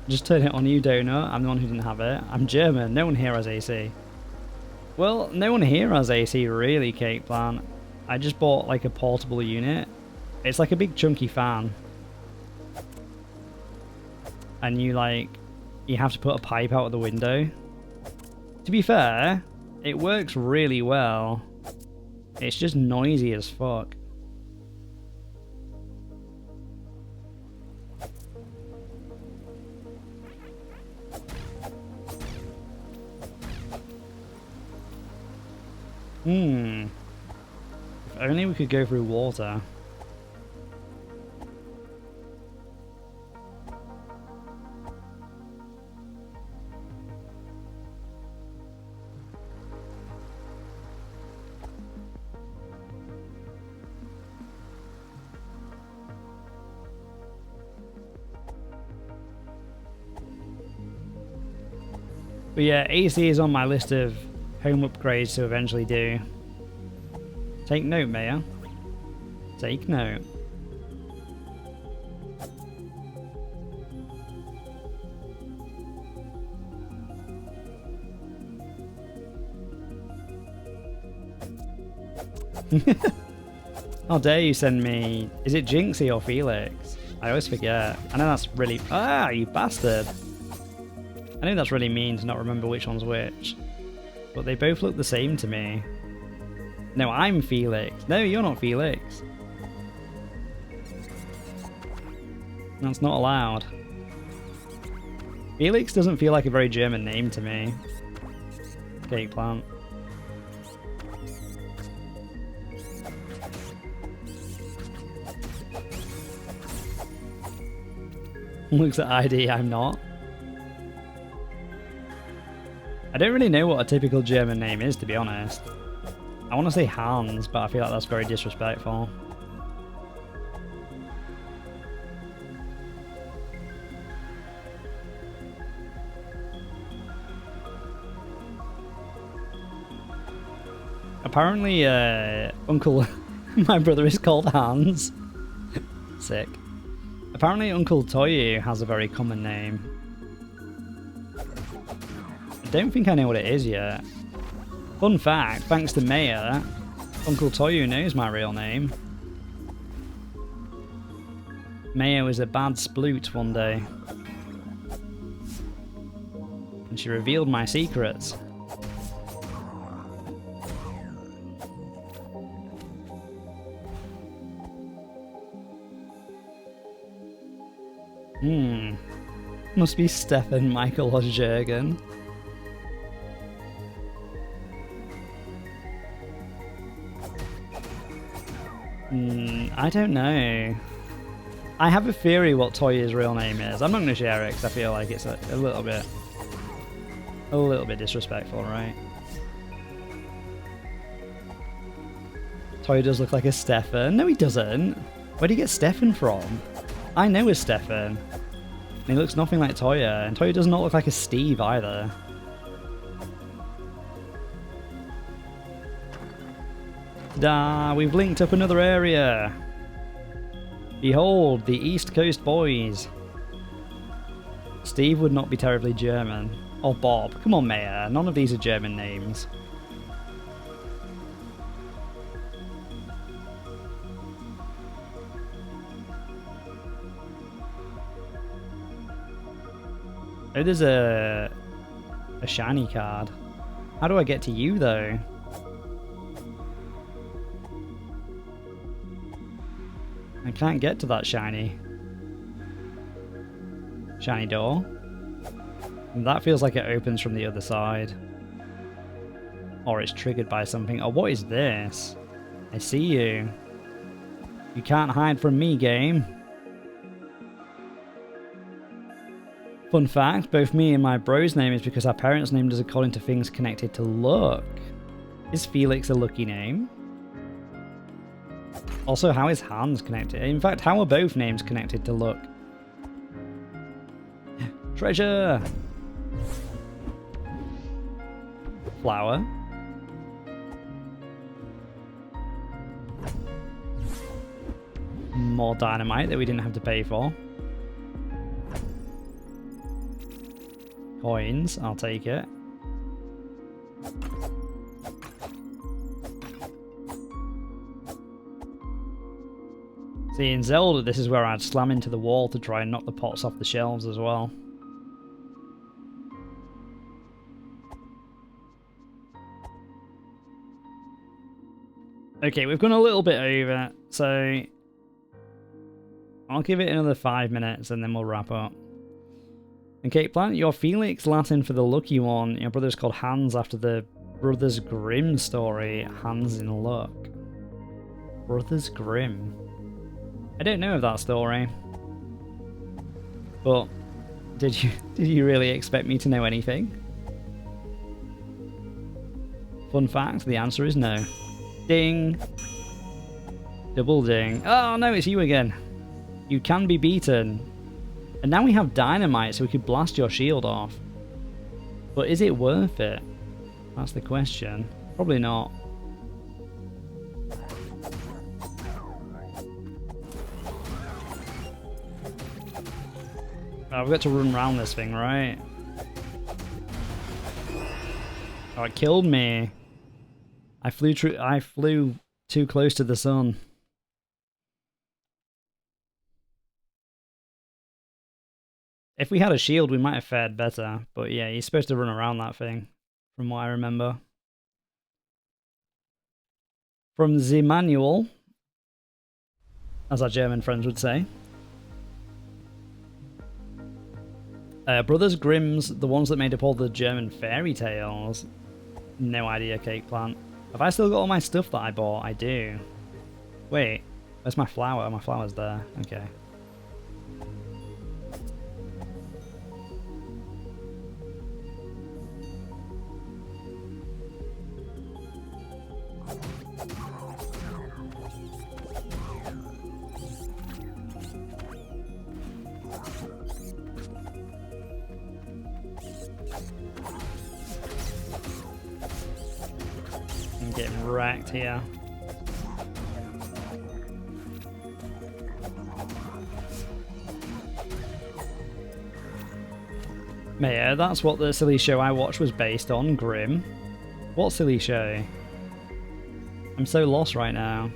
Just turn it on, you donut. I'm the one who didn't have it. I'm German, no one here has AC. Well, no one here has AC really, Cake Plant. I just bought like a portable unit. It's like a big chunky fan. And you have to put a pipe out of the window. To be fair, it works really well. It's just noisy as fuck. If only we could go through water. But yeah, AC is on my list of home upgrades to eventually do. Take note, Mayor. Take note. How dare you send me... Is it Jinxie or Felix? I always forget. I know that's really... Ah, you bastard! I know that's really mean to not remember which one's which. But they both look the same to me. No, I'm Felix. No, you're not Felix. That's not allowed. Felix doesn't feel like a very German name to me. Cake plant. Looks at ID, I'm not. I don't really know what a typical German name is, to be honest. I want to say Hans, but I feel like that's very disrespectful. Apparently, Uncle, my brother is called Hans. Sick. Apparently Uncle Toyu has a very common name. I don't think I know what it is yet. Fun fact, thanks to Maya, Uncle Toyu knows my real name. Maya was a bad sploot one day. And she revealed my secrets. Must be Stefan, Michael, or Jürgen. I don't know. I have a theory what Toya's real name is. I'm not going to share it because I feel like it's a little bit disrespectful, right? Toya does look like a Stefan. No, he doesn't. Where do you get Stefan from? I know a Stefan. And he looks nothing like Toya, and Toya does not look like a Steve either. Da, we've linked up another area. Behold, the East Coast boys. Steve would not be terribly German. Or Bob. Come on, Maya. None of these are German names. Oh, there's a shiny card. How do I get to you, though? I can't get to that shiny door. And that feels like it opens from the other side. Or it's triggered by something. Oh, what is this? I see you. You can't hide from me, game. Fun fact, both me and my bro's name is because our parents named us according to things connected to luck. Is Felix a lucky name? Also, how is Hans connected? In fact, how are both names connected to luck? Treasure! Flower. More dynamite that we didn't have to pay for. Coins, I'll take it. See, in Zelda, this is where I'd slam into the wall to try and knock the pots off the shelves as well. Okay, we've gone a little bit over, so I'll give it another 5 minutes and then we'll wrap up. Okay, Plant, you're Felix, Latin for the lucky one. Your brother's called Hans after the Brothers Grimm story, Hans in Luck. Brothers Grimm. I don't know of that story. But did you really expect me to know anything? Fun fact, the answer is no. Ding. Double ding. Oh no, it's you again. You can be beaten. And now we have dynamite, so we could blast your shield off. But is it worth it? That's the question. Probably not. Oh, we've got to run around this thing, right? Oh, it killed me. I flew too close to the sun. If we had a shield, we might have fared better. But yeah, you're supposed to run around that thing, from what I remember. From the manual, as our German friends would say. Brothers Grimm's, the ones that made up all the German fairy tales. No idea, Cake Plant. Have I still got all my stuff that I bought? I do. Wait, where's my flower? My flower's there. Okay. Wrecked here. Yeah, that's what the silly show I watched was based on, Grimm. What silly show? I'm so lost right now.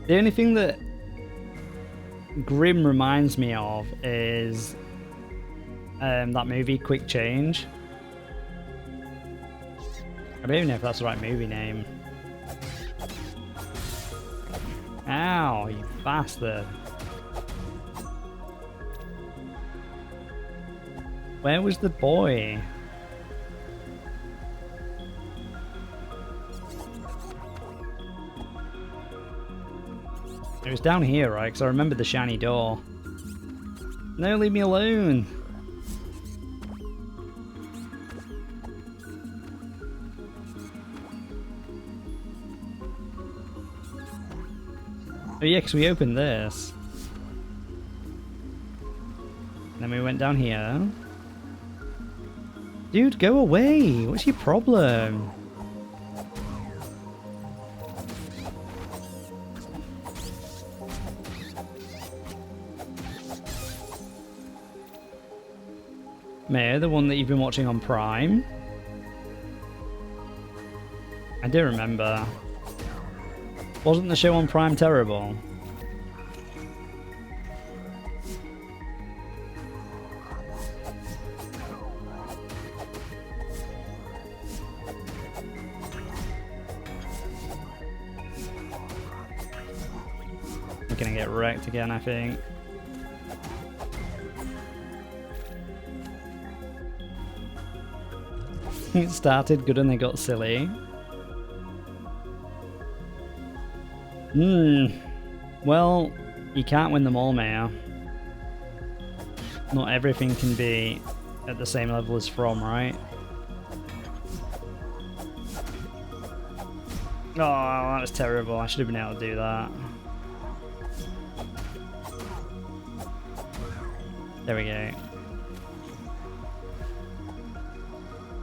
The only thing that Grimm reminds me of is that movie, Quick Change. I don't even know if that's the right movie name. Ow, you bastard. Where was the boy? It was down here, right? Because I remember the shiny door. No, leave me alone. Oh yeah, because we opened this. Then we went down here. Dude, go away! What's your problem? Mayor, the one that you've been watching on Prime? I do remember. Wasn't the show on Prime terrible? We're gonna get wrecked again, I think. It started good and they got silly. Well, you can't win them all, Mayor. Not everything can be at the same level as From, right? Oh, that was terrible. I should have been able to do that. There we go.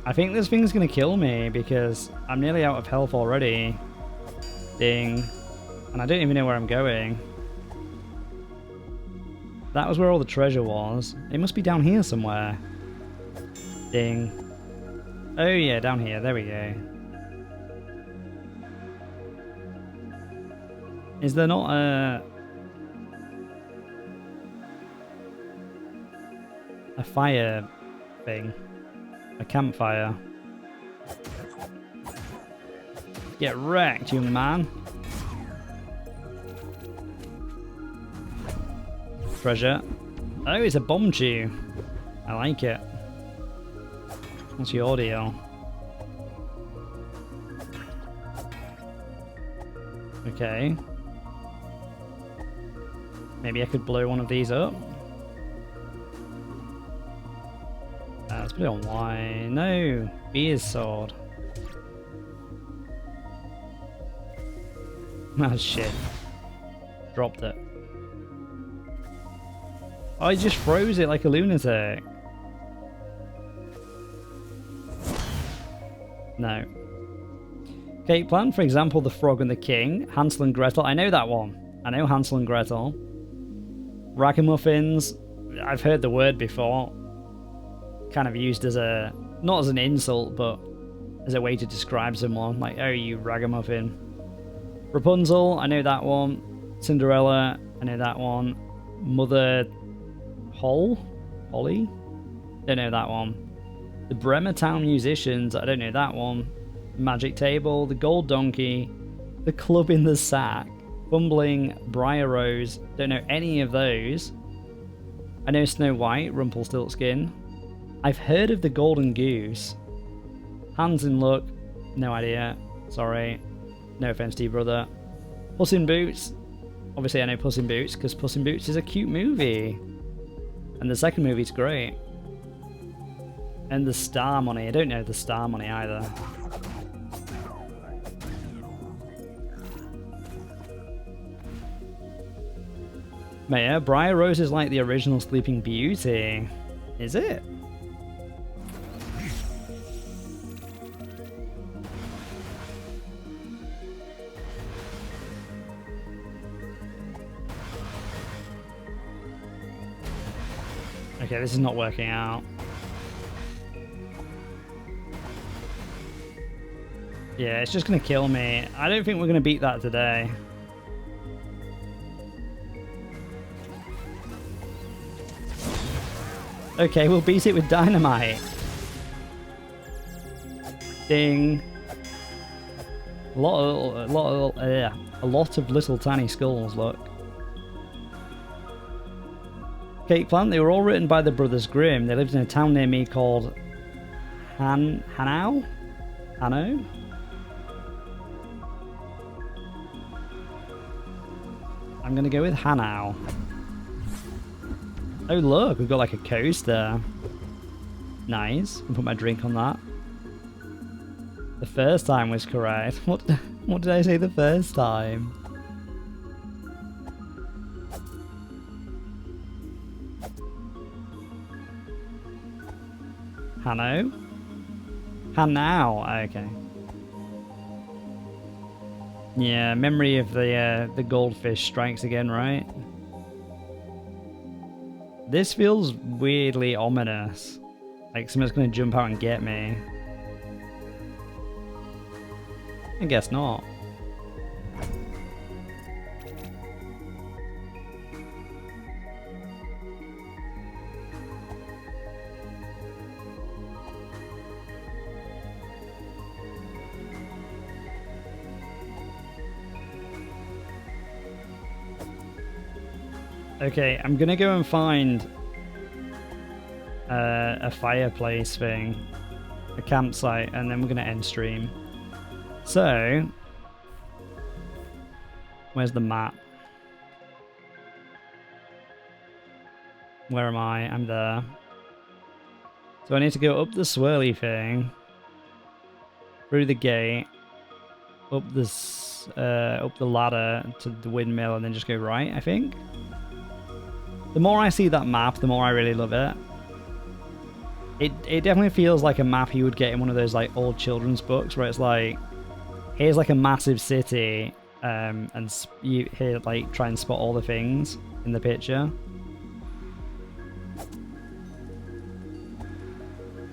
I think this thing's gonna kill me because I'm nearly out of health already. Ding. And I don't even know where I'm going. That was where all the treasure was. It must be down here somewhere. Ding. Oh yeah, down here. There we go. Is there not a fire thing? A campfire? Get wrecked, young man. Treasure. Oh, it's a bomb tube. I like it. What's your deal? Okay. Maybe I could blow one of these up. Let's put it on Y. No! Beer's sword. Oh shit. Dropped it. Oh, he just froze it like a lunatic. No. Okay, plan for example the Frog and the King. Hansel and Gretel. I know that one. I know Hansel and Gretel. Ragamuffins. I've heard the word before. Kind of used as a... not as an insult, but as a way to describe someone. Like, oh, you ragamuffin. Rapunzel. I know that one. Cinderella. I know that one. Mother... Holly? Don't know that one. The Bremer Town Musicians, I don't know that one. Magic Table, The Gold Donkey, The Club in the Sack, Fumbling, Briar Rose, don't know any of those. I know Snow White, Rumpelstiltskin. I've heard of The Golden Goose. Hands in Luck, no idea, sorry. No offense to you, brother. Puss in Boots, obviously I know Puss in Boots because Puss in Boots is a cute movie. And the second movie's great. And the Star Money. I don't know the Star Money either. But yeah, Briar Rose is like the original Sleeping Beauty. Is it? Okay, this is not working out. Yeah, it's just going to kill me. I don't think we're going to beat that today. Okay, we'll beat it with dynamite. Ding. A lot of little tiny skulls, look. Cake Plant, they were all written by the Brothers Grimm. They lived in a town near me called Hanau? Hanno? I'm gonna go with Hanau. Oh look, we've got like a coaster. Nice. I'll put my drink on that. The first time was correct. What did I say the first time? Hanno? Hanau. Okay. Yeah, memory of the goldfish strikes again, right? This feels weirdly ominous. Like someone's gonna jump out and get me. I guess not. Okay, I'm gonna go and find a fireplace thing, a campsite, and then we're gonna end stream. So, where's the map? Where am I? I'm there. So I need to go up the swirly thing, through the gate, up the ladder to the windmill, and then just go right, I think. The more I see that map, the more I really love it. It definitely feels like a map you would get in one of those like old children's books where it's like, here's like a massive city, and you here like try and spot all the things in the picture.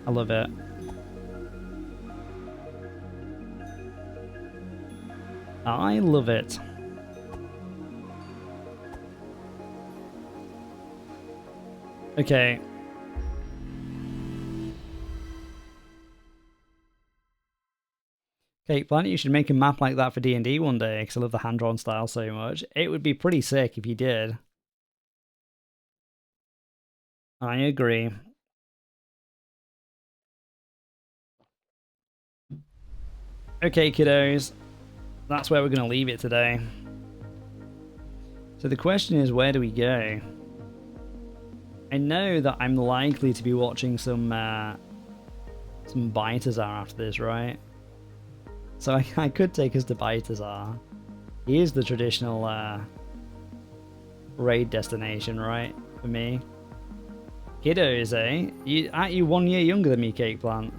I love it. I love it. Okay. Okay, Planet, you should make a map like that for D&D one day, because I love the hand-drawn style so much. It would be pretty sick if you did. I agree. Okay, kiddos. That's where we're going to leave it today. So the question is, where do we go? I know that I'm likely to be watching some Balthazar after this, right? So I could take us to Balthazar. He is the traditional raid destination, right? For me. Kiddos, eh? Aren't you 1 year younger than me, Cake Plant?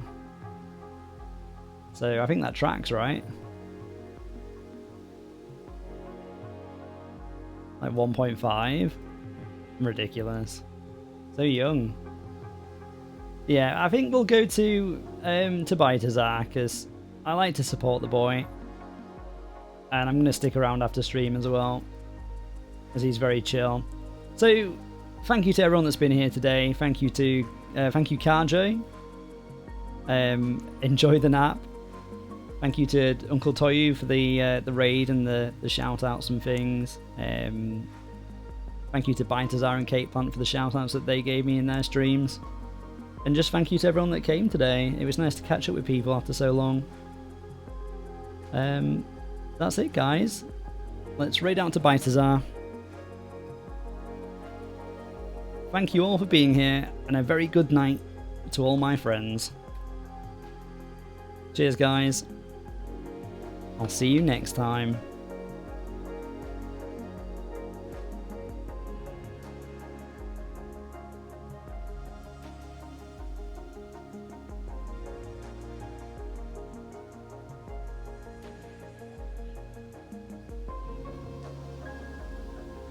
So I think that tracks, right? Like 1.5? Ridiculous. So young. Yeah, I think we'll go to Balthazar, because I like to support the boy. And I'm going to stick around after stream as well, as he's very chill. So, thank you to everyone that's been here today. Thank you to, Karjo. Enjoy the nap. Thank you to Uncle Toyu for the raid and the shout-outs and things. Thank you to Balthazar and Cake Plant for the shout-outs that they gave me in their streams. And just thank you to everyone that came today. It was nice to catch up with people after so long. That's it, guys. Let's raid out to Balthazar. Thank you all for being here, and a very good night to all my friends. Cheers, guys. I'll see you next time.